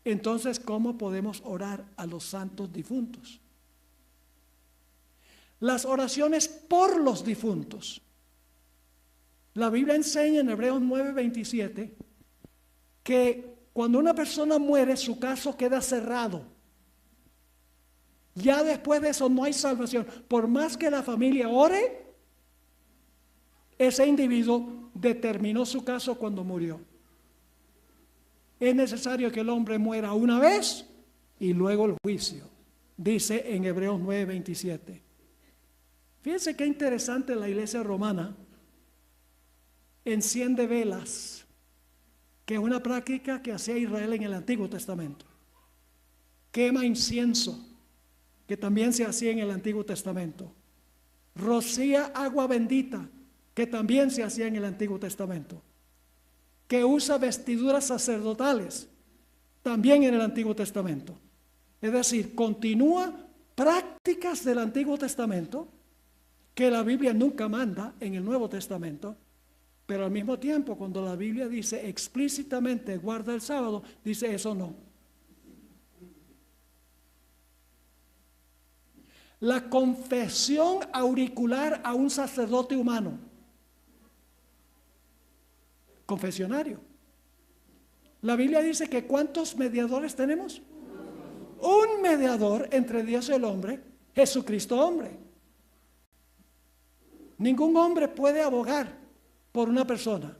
Entonces, ¿cómo podemos orar a los santos difuntos? Las oraciones por los difuntos. La Biblia enseña en Hebreos 9:27 que cuando una persona muere, su caso queda cerrado. Ya después de eso no hay salvación. Por más que la familia ore, ese individuo determinó su caso cuando murió. Es necesario que el hombre muera una vez y luego el juicio, dice en Hebreos 9:27. Fíjense qué interesante, la iglesia romana enciende velas, que es una práctica que hacía Israel en el Antiguo Testamento. Quema incienso, que también se hacía en el Antiguo Testamento. Rocía agua bendita, que también se hacía en el Antiguo Testamento. Que usa vestiduras sacerdotales, también en el Antiguo Testamento. Es decir, continúa prácticas del Antiguo Testamento que la Biblia nunca manda en el Nuevo Testamento, pero al mismo tiempo, cuando la Biblia dice explícitamente guarda el sábado, dice eso no. La confesión auricular a un sacerdote humano, confesionario. La Biblia dice que ¿cuántos mediadores tenemos? Un mediador entre Dios y el hombre, Jesucristo hombre. Ningún hombre puede abogar por una persona,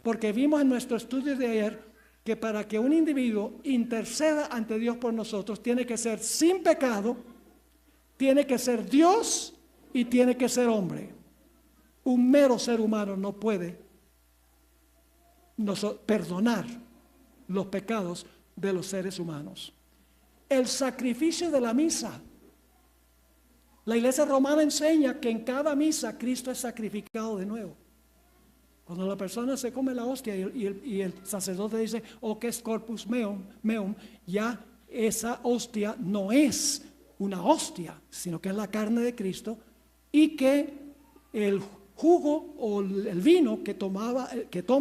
porque vimos en nuestro estudio de ayer que para que un individuo interceda ante Dios por nosotros, tiene que ser sin pecado, tiene que ser Dios y tiene que ser hombre. Un mero ser humano no puede perdonar los pecados de los seres humanos. El sacrificio de la misa. La iglesia romana enseña que en cada misa Cristo es sacrificado de nuevo. Cuando la persona se come la hostia y el sacerdote dice, o que es corpus meum, ya esa hostia no es una hostia, sino que es la carne de Cristo, y que el jugo o el vino que toma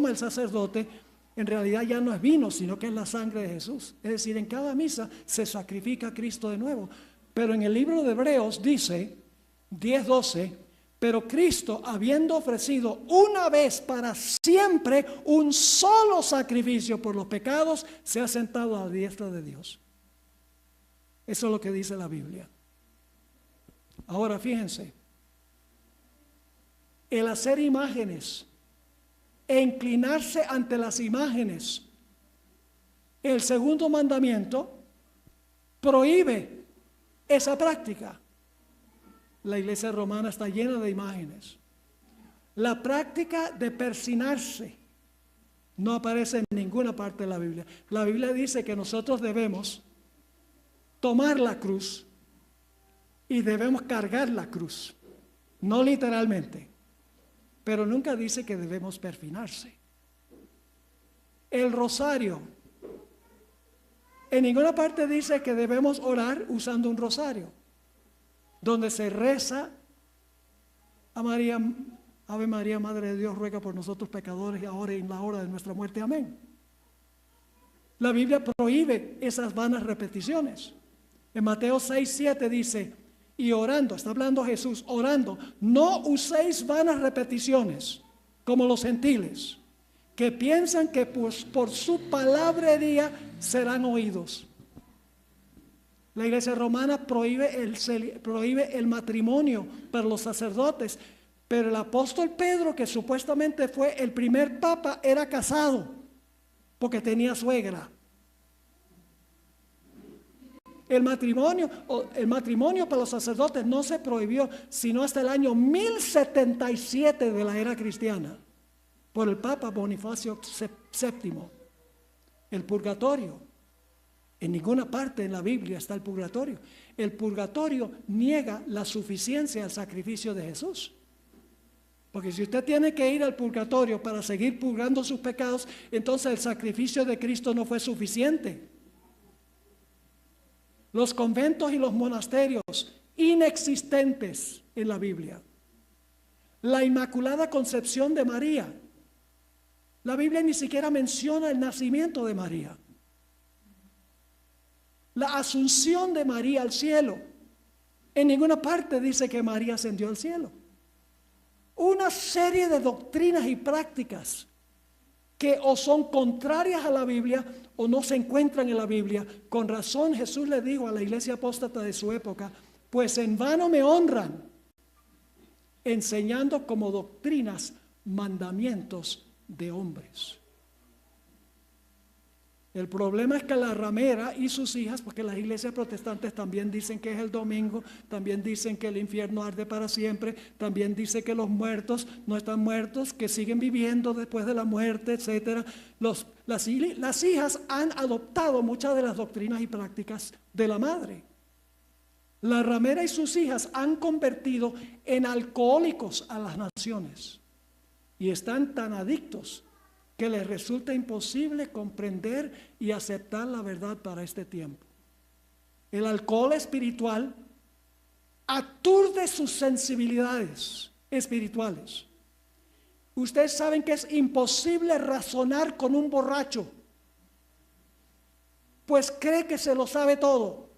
el sacerdote, en realidad ya no es vino, sino que es la sangre de Jesús. Es decir, en cada misa se sacrifica a Cristo de nuevo. Pero en el libro de Hebreos dice, 10:12, pero Cristo, habiendo ofrecido una vez para siempre un solo sacrificio por los pecados, se ha sentado a la diestra de Dios. Eso es lo que dice la Biblia. Ahora fíjense, el hacer imágenes e inclinarse ante las imágenes, el segundo mandamiento prohíbe esa práctica. La iglesia romana está llena de imágenes. La práctica de persinarse no aparece en ninguna parte de la Biblia. La Biblia dice que nosotros debemos tomar la cruz y debemos cargar la cruz, no literalmente, pero nunca dice que debemos persinarse. El rosario, en ninguna parte dice que debemos orar usando un rosario, donde se reza a María, Ave María, Madre de Dios, ruega por nosotros pecadores y ahora y en la hora de nuestra muerte. Amén. La Biblia prohíbe esas vanas repeticiones. En Mateo 6:7 dice, y orando, está hablando Jesús, orando, no uséis vanas repeticiones como los gentiles, que piensan que por su palabrería serán oídos. La iglesia romana prohíbe el matrimonio para los sacerdotes, pero el apóstol Pedro, que supuestamente fue el primer papa, era casado porque tenía suegra. El matrimonio para los sacerdotes no se prohibió sino hasta el año 1077 de la era cristiana. por el Papa Bonifacio VII. El purgatorio. En ninguna parte en la Biblia está el purgatorio. El purgatorio niega la suficiencia del sacrificio de Jesús. Porque si usted tiene que ir al purgatorio para seguir purgando sus pecados, entonces el sacrificio de Cristo no fue suficiente. Los conventos y los monasterios inexistentes en la Biblia. La Inmaculada Concepción de María. La Biblia ni siquiera menciona el nacimiento de María. La asunción de María al cielo. En ninguna parte dice que María ascendió al cielo. Una serie de doctrinas y prácticas que o son contrarias a la Biblia o no se encuentran en la Biblia. Con razón Jesús le dijo a la iglesia apóstata de su época, pues en vano me honran, enseñando como doctrinas mandamientos de hombres. El problema es que la ramera y sus hijas, porque las iglesias protestantes también dicen que es el domingo, también dicen que el infierno arde para siempre, también dice que los muertos no están muertos, que siguen viviendo después de la muerte, etc. Las hijas han adoptado muchas de las doctrinas y prácticas de la madre. La ramera y sus hijas han convertido en alcohólicos a las naciones y están tan adictos que les resulta imposible comprender y aceptar la verdad para este tiempo. El alcohol espiritual aturde sus sensibilidades espirituales. Ustedes saben que es imposible razonar con un borracho, pues cree que se lo sabe todo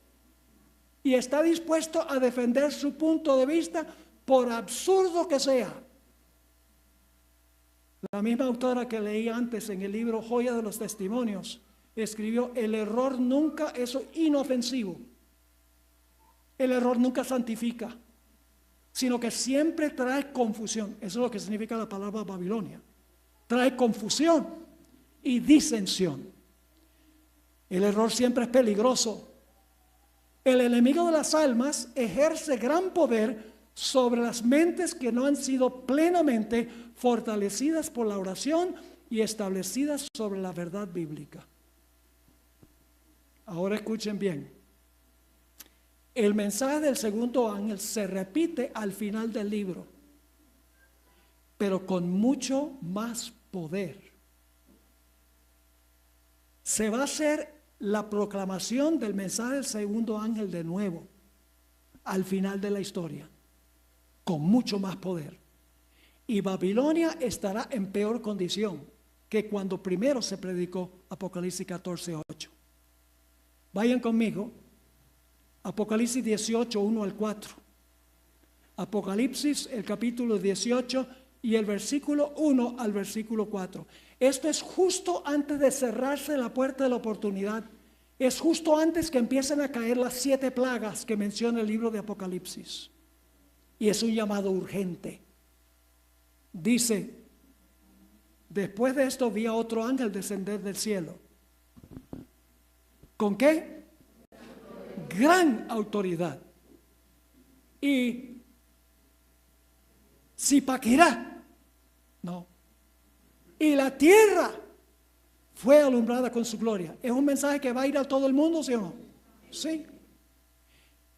y está dispuesto a defender su punto de vista por absurdo que sea. La misma autora que leí antes en el libro Joya de los Testimonios escribió: el error nunca es inofensivo, el error nunca santifica, sino que siempre trae confusión. Eso es lo que significa la palabra Babilonia. Trae confusión y disensión. El error siempre es peligroso. El enemigo de las almas ejerce gran poder sobre las mentes que no han sido plenamente fortalecidas por la oración y establecidas sobre la verdad bíblica. Ahora escuchen bien. El mensaje del segundo ángel se repite al final del libro, pero con mucho más poder. Se va a hacer la proclamación del mensaje del segundo ángel de nuevo, al final de la historia, con mucho más poder. Y Babilonia estará en peor condición que cuando primero se predicó Apocalipsis 14:8. Vayan conmigo, Apocalipsis 18, 1 al 4. Apocalipsis, el capítulo 18 y el versículo 1 al versículo 4. Esto es justo antes de cerrarse la puerta de la oportunidad. Es justo antes que empiecen a caer las 7 plagas que menciona el libro de Apocalipsis. Y es un llamado urgente. Dice: después de esto vi a otro ángel descender del cielo. ¿Con qué? Gran autoridad. Y Zipaquirá. No. Y la tierra fue alumbrada con su gloria. ¿Es un mensaje que va a ir a todo el mundo, sí o no? Sí.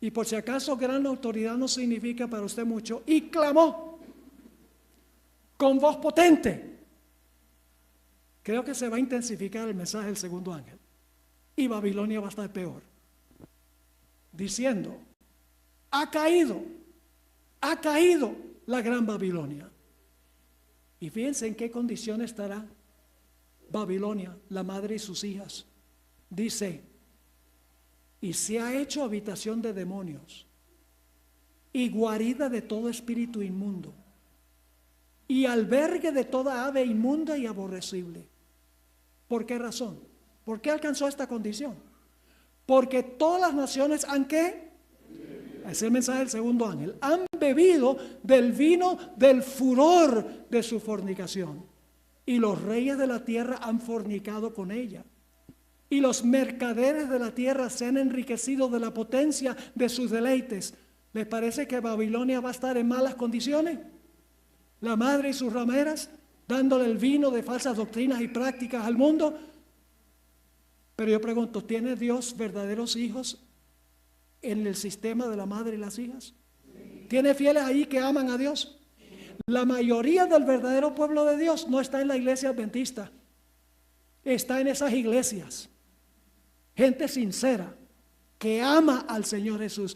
Y por si acaso gran autoridad no significa para usted mucho. Y clamó con voz potente. Creo que se va a intensificar el mensaje del segundo ángel. Y Babilonia va a estar peor. Diciendo: ha caído la gran Babilonia. Y fíjense en qué condición estará Babilonia, la madre y sus hijas. Dice: y se ha hecho habitación de demonios y guarida de todo espíritu inmundo y albergue de toda ave inmunda y aborrecible. ¿Por qué razón? ¿Por qué alcanzó esta condición? Porque todas las naciones han ¿qué? Es el mensaje del segundo ángel. Han bebido del vino del furor de su fornicación. Y los reyes de la tierra han fornicado con ella. Y los mercaderes de la tierra se han enriquecido de la potencia de sus deleites. ¿Les parece que Babilonia va a estar en malas condiciones? La madre y sus rameras. dándole el vino de falsas doctrinas y prácticas al mundo. Pero yo pregunto, ¿tiene Dios verdaderos hijos en el sistema de la madre y las hijas? ¿Tiene fieles ahí que aman a Dios? La mayoría del verdadero pueblo de Dios no está en la iglesia adventista, está en esas iglesias. Gente sincera que ama al Señor Jesús,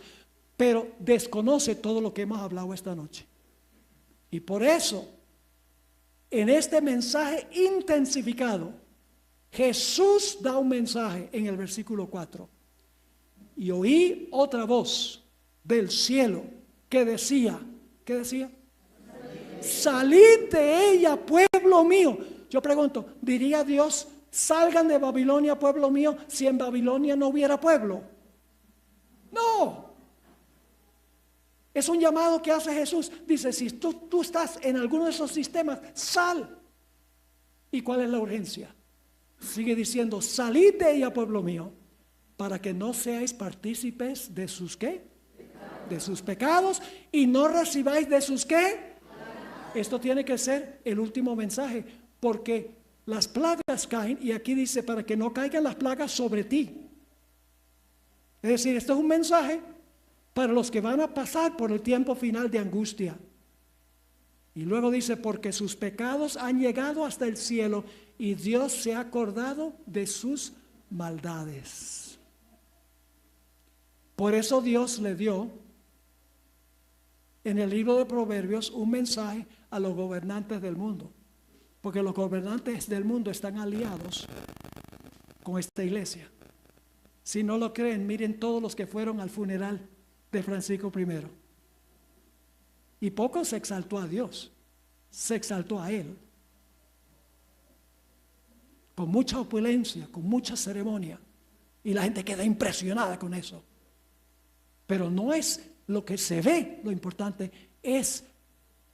pero desconoce todo lo que hemos hablado esta noche. Y por eso, en este mensaje intensificado, Jesús da un mensaje en el versículo 4. Y oí otra voz del cielo que decía, ¿qué decía? Salid de ella, pueblo mío. Yo pregunto, ¿diría Dios, salgan de Babilonia, pueblo mío, si en Babilonia no hubiera pueblo? No. Es un llamado que hace Jesús. Dice, si tú estás en alguno de esos sistemas, sal. ¿Y cuál es la urgencia? Sigue diciendo, salid de ella, pueblo mío, para que no seáis partícipes de sus ¿qué? De sus pecados, y no recibáis de sus ¿qué? Esto tiene que ser el último mensaje, porque las plagas caen, y aquí dice, para que no caigan las plagas sobre ti. Es decir, esto es un mensaje para los que van a pasar por el tiempo final de angustia. Y luego dice, porque sus pecados han llegado hasta el cielo, y Dios se ha acordado de sus maldades. Por eso Dios le dio en el libro de Proverbios un mensaje a los gobernantes del mundo, porque los gobernantes del mundo están aliados con esta iglesia. Si no lo creen, miren todos los que fueron al funeral de Francisco I. Y poco se exaltó a Dios, se exaltó a él, con mucha opulencia, con mucha ceremonia, y la gente queda impresionada con eso. Pero no es lo que se ve, lo importante es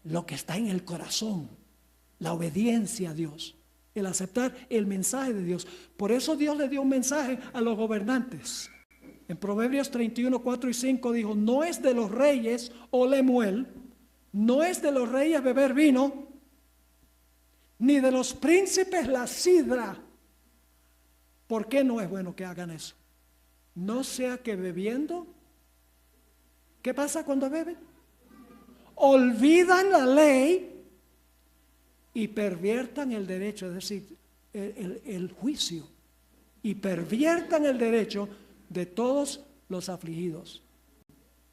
lo que está en el corazón, la obediencia a Dios, el aceptar el mensaje de Dios. Por eso Dios le dio un mensaje a los gobernantes. En Proverbios 31, 4 y 5 dijo, no es de los reyes o Lemuel, no es de los reyes beber vino, ni de los príncipes la sidra. ¿Por qué no es bueno que hagan eso? No sea que bebiendo, ¿qué pasa cuando beben? Olvidan la ley y perviertan el derecho, es decir, el juicio, y perviertan el derecho de todos los afligidos.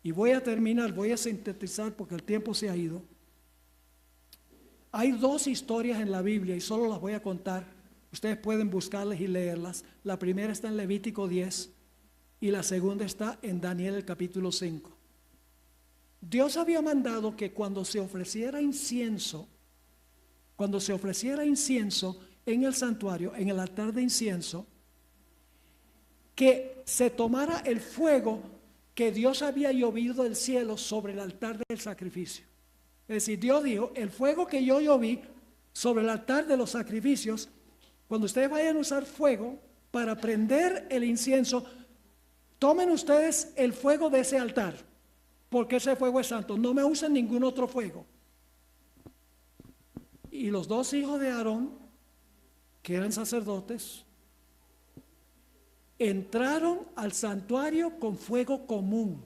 Y voy a terminar, voy a sintetizar porque el tiempo se ha ido. Hay dos historias en la Biblia y solo las voy a contar. Ustedes pueden buscarlas y leerlas. La primera está en Levítico 10 y la segunda está en Daniel el capítulo 5. Dios había mandado que cuando se ofreciera incienso en el santuario, en el altar de incienso, que se tomara el fuego que Dios había llovido del cielo sobre el altar del sacrificio. Es decir, Dios dijo, el fuego que yo lloví sobre el altar de los sacrificios, cuando ustedes vayan a usar fuego para prender el incienso, tomen ustedes el fuego de ese altar, porque ese fuego es santo. No me usen ningún otro fuego. Y los dos hijos de Aarón, que eran sacerdotes, entraron al santuario con fuego común.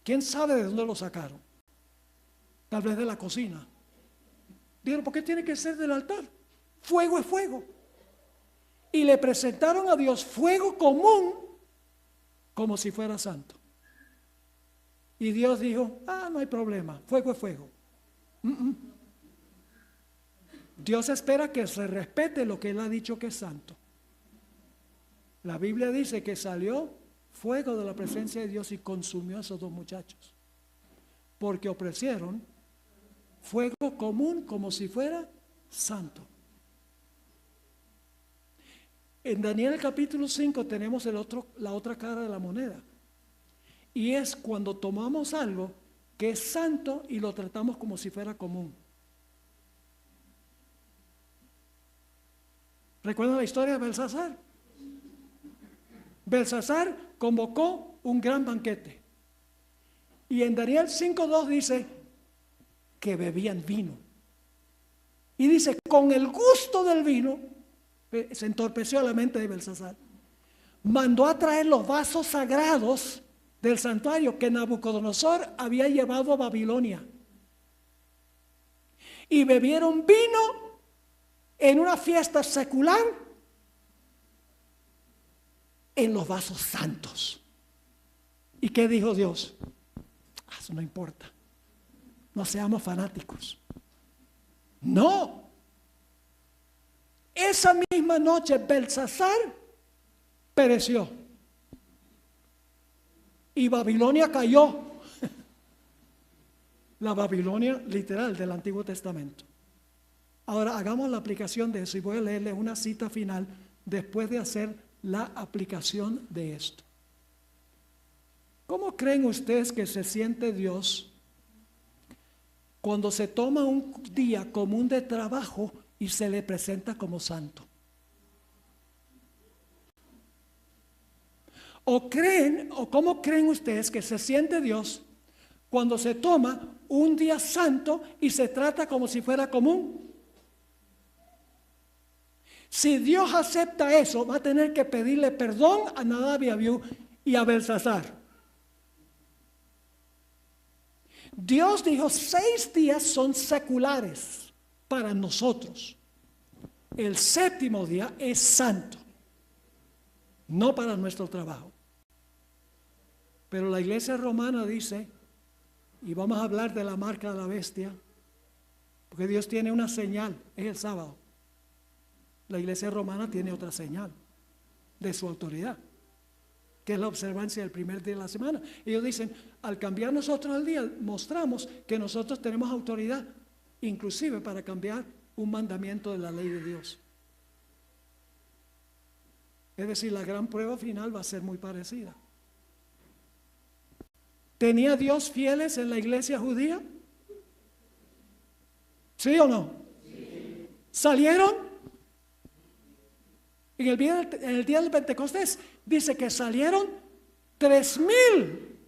¿Quién sabe de dónde lo sacaron? Tal vez de la cocina. Dijeron, ¿por qué tiene que ser del altar? Fuego es fuego. Y le presentaron a Dios fuego común como si fuera santo. Y Dios dijo, no hay problema, fuego es fuego. Dios espera que se respete lo que Él ha dicho que es santo. La Biblia dice que salió fuego de la presencia de Dios y consumió a esos dos muchachos, porque ofrecieron fuego común como si fuera santo. En Daniel capítulo 5 tenemos la otra cara de la moneda, y es cuando tomamos algo que es santo y lo tratamos como si fuera común. ¿Recuerdan la historia de Belsasar? Belsasar convocó un gran banquete. Y en Daniel 5:2 dice que bebían vino. Y dice, con el gusto del vino, se entorpeció la mente de Belsasar. Mandó a traer los vasos sagrados del santuario que Nabucodonosor había llevado a Babilonia. Y bebieron vino en una fiesta secular en los vasos santos. ¿Y qué dijo Dios? Eso no importa. No seamos fanáticos. No. Esa misma noche Belsasar pereció. Y Babilonia cayó. La Babilonia literal del Antiguo Testamento. Ahora hagamos la aplicación de eso y voy a leerles una cita final después de hacer la aplicación de esto. ¿Cómo creen ustedes que se siente Dios cuando se toma un día común de trabajo y se le presenta como santo? ¿O cómo creen ustedes que se siente Dios cuando se toma un día santo y se trata como si fuera común? Si Dios acepta eso, va a tener que pedirle perdón a Nadab y Abiú y a Belsasar. Dios dijo 6 días son seculares para nosotros. El 7º día es santo, no para nuestro trabajo. Pero la iglesia romana dice, y vamos a hablar de la marca de la bestia, porque Dios tiene una señal, es el sábado. La iglesia romana tiene otra señal de su autoridad, que es la observancia del primer día de la semana. Ellos dicen, al cambiar nosotros el día, mostramos que nosotros tenemos autoridad, inclusive para cambiar un mandamiento de la ley de Dios. Es decir, la gran prueba final va a ser muy parecida. ¿Tenía Dios fieles en la iglesia judía? ¿Sí o no? Sí. ¿Salieron? En el día del Pentecostés dice que salieron 3,000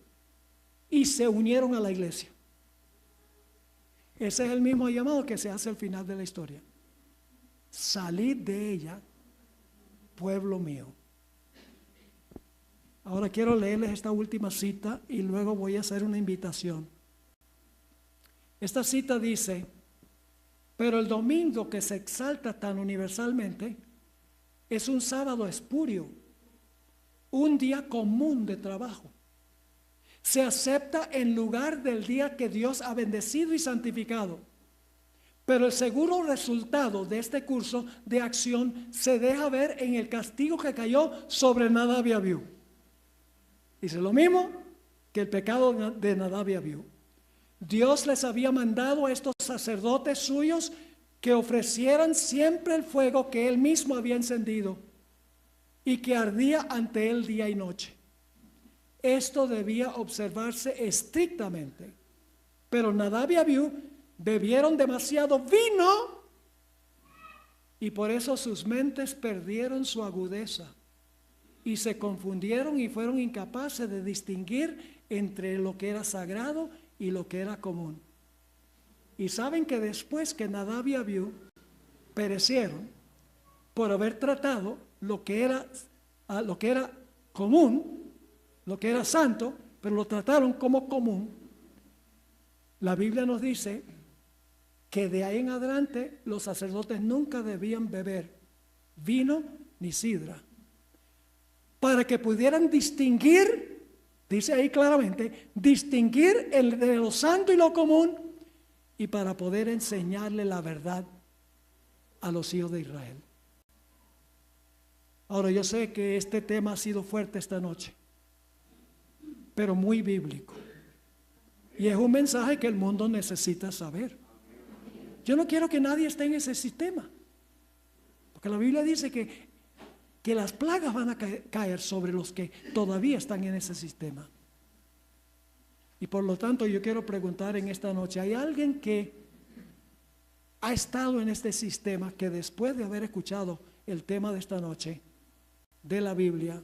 y se unieron a la iglesia. Ese es el mismo llamado que se hace al final de la historia. Salid de ella, pueblo mío. Ahora quiero leerles esta última cita y luego voy a hacer una invitación. Esta cita dice, pero el domingo que se exalta tan universalmente es un sábado espurio, un día común de trabajo. Se acepta en lugar del día que Dios ha bendecido y santificado. Pero el seguro resultado de este curso de acción se deja ver en el castigo que cayó sobre Nadab y Abiú. Dice lo mismo que el pecado de Nadab y Abiú. Dios les había mandado a estos sacerdotes suyos que ofrecieran siempre el fuego que él mismo había encendido y que ardía ante él día y noche. Esto debía observarse estrictamente, pero Nadab y Abiú bebieron demasiado vino y por eso sus mentes perdieron su agudeza y se confundieron y fueron incapaces de distinguir entre lo que era sagrado y lo que era común. Y saben que después que Nadab y Abiú perecieron por haber tratado lo que era común, lo que era santo, pero lo trataron como común, la Biblia nos dice que de ahí en adelante los sacerdotes nunca debían beber vino ni sidra, para que pudieran distinguir, dice ahí claramente, distinguir de lo santo y lo común, y para poder enseñarle la verdad a los hijos de Israel. Ahora yo sé que este tema ha sido fuerte esta noche, pero muy bíblico. Y es un mensaje que el mundo necesita saber. Yo no quiero que nadie esté en ese sistema, porque la Biblia dice que las plagas van a caer sobre los que todavía están en ese sistema. Y por lo tanto yo quiero preguntar en esta noche, ¿hay alguien que ha estado en este sistema que después de haber escuchado el tema de esta noche de la Biblia,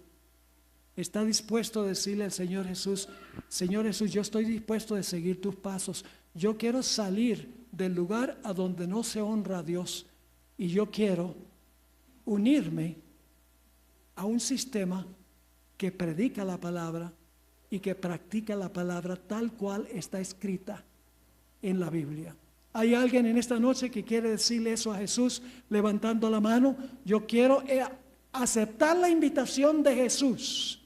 está dispuesto a decirle al Señor Jesús, Señor Jesús, yo estoy dispuesto a seguir tus pasos, Yo quiero salir del lugar a donde no se honra a Dios y yo quiero unirme a un sistema que predica la palabra y que practica la palabra tal cual está escrita en la Biblia. ¿Hay alguien en esta noche que quiere decirle eso a Jesús levantando la mano? Yo quiero aceptar la invitación de Jesús.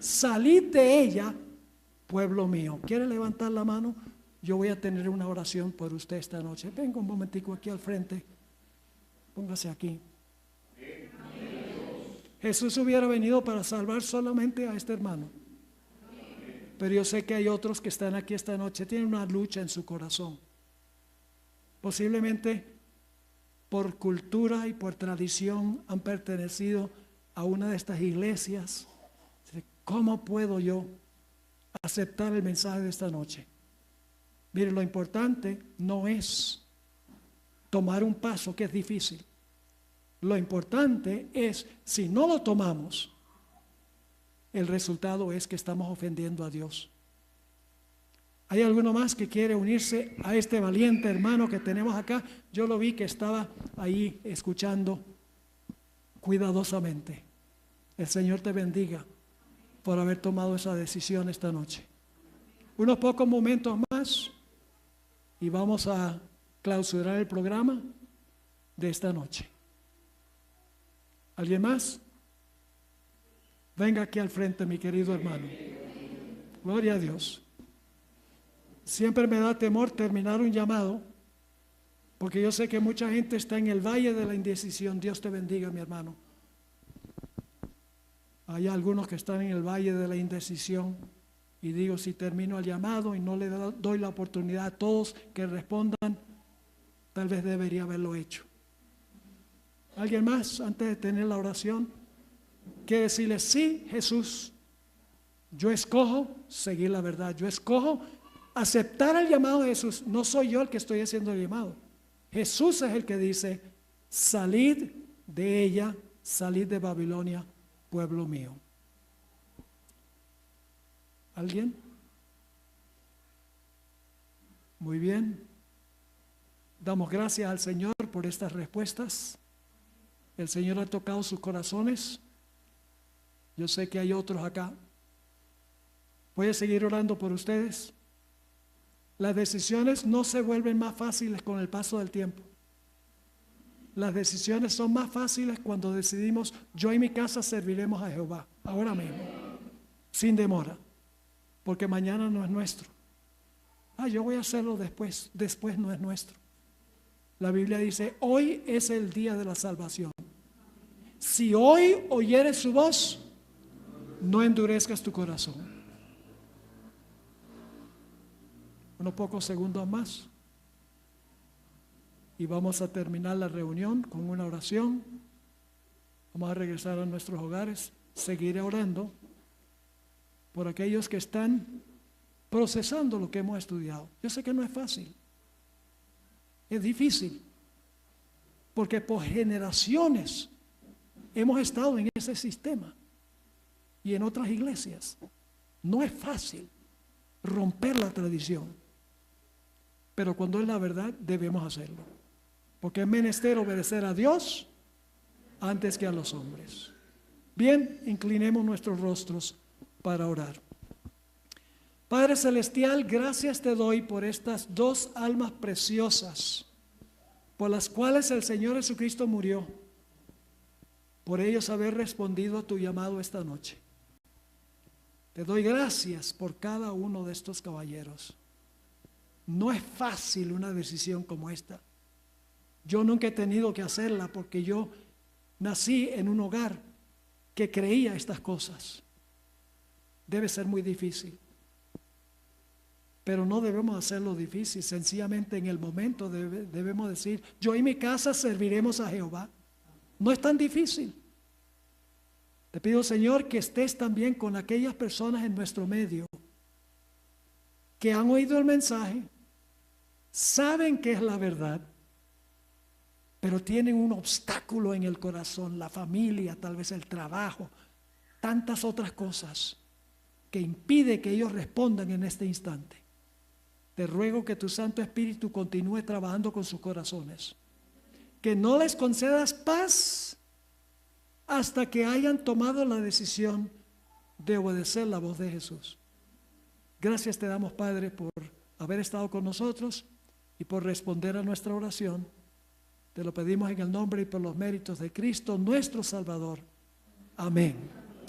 Salid de ella, pueblo mío. ¿Quiere levantar la mano? Yo voy a tener una oración por usted esta noche. Venga un momentico aquí al frente. Póngase aquí. Jesús hubiera venido para salvar solamente a este hermano. Pero yo sé que hay otros que están aquí esta noche, tienen una lucha en su corazón. Posiblemente por cultura y por tradición han pertenecido a una de estas iglesias. ¿Cómo puedo yo aceptar el mensaje de esta noche? Mire, lo importante no es tomar un paso que es difícil. Lo importante es, si no lo tomamos, el resultado es que estamos ofendiendo a Dios. ¿Hay alguno más que quiere unirse a este valiente hermano que tenemos acá? Yo lo vi que estaba ahí escuchando cuidadosamente. El Señor te bendiga por haber tomado esa decisión esta noche. Unos pocos momentos más y vamos a clausurar el programa de esta noche. ¿Alguien más? Venga aquí al frente, mi querido hermano. Gloria a Dios. Siempre me da temor terminar un llamado, porque yo sé que mucha gente está en el valle de la indecisión. Dios te bendiga, mi hermano. Hay algunos que están en el valle de la indecisión y digo, si termino el llamado y no le doy la oportunidad a todos que respondan, tal vez debería haberlo hecho. ¿Alguien más antes de tener la oración? Quiere decirle, sí, Jesús, yo escojo seguir la verdad, yo escojo aceptar el llamado de Jesús. No soy yo el que estoy haciendo el llamado. Jesús es el que dice, salid de ella, salid de Babilonia, pueblo mío. ¿Alguien? Muy bien. Damos gracias al Señor por estas respuestas. El Señor ha tocado sus corazones. Yo sé que hay otros acá. Voy a seguir orando por ustedes. Las decisiones no se vuelven más fáciles con el paso del tiempo. Las decisiones son más fáciles cuando decidimos, yo y mi casa serviremos a Jehová, ahora mismo, sin demora, porque mañana no es nuestro. Yo voy a hacerlo después no es nuestro. La Biblia dice, hoy es el día de la salvación. Si hoy oyeres su voz, no endurezcas tu corazón. Unos pocos segundos más y vamos a terminar la reunión con una oración. Vamos a regresar a nuestros hogares. Seguiré orando por aquellos que están procesando lo que hemos estudiado. Yo sé que no es fácil, es difícil, porque por generaciones hemos estado en ese sistema y en otras iglesias. No es fácil romper la tradición, pero cuando es la verdad debemos hacerlo, porque es menester obedecer a Dios antes que a los hombres. Bien, inclinemos nuestros rostros para orar. Padre Celestial, gracias te doy por estas dos almas preciosas por las cuales el Señor Jesucristo murió, por ellos haber respondido a tu llamado esta noche. Te doy gracias por cada uno de estos caballeros. No es fácil una decisión como esta. Yo nunca he tenido que hacerla porque yo nací en un hogar que creía estas cosas. Debe ser muy difícil. Pero no debemos hacerlo difícil. Sencillamente en el momento debemos decir, yo y mi casa serviremos a Jehová. No es tan difícil. Te pido, Señor, que estés también con aquellas personas en nuestro medio que han oído el mensaje, saben que es la verdad, pero tienen un obstáculo en el corazón, la familia, tal vez el trabajo, tantas otras cosas que impide que ellos respondan en este instante. te ruego que tu Santo Espíritu continúe trabajando con sus corazones. Que no les concedas paz hasta que hayan tomado la decisión de obedecer la voz de Jesús. Gracias te damos, Padre, por haber estado con nosotros y por responder a nuestra oración. Te lo pedimos en el nombre y por los méritos de Cristo, nuestro Salvador. Amén.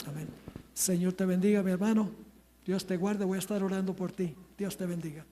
Amén. Señor te bendiga, mi hermano. Dios te guarde. Voy a estar orando por ti. Dios te bendiga.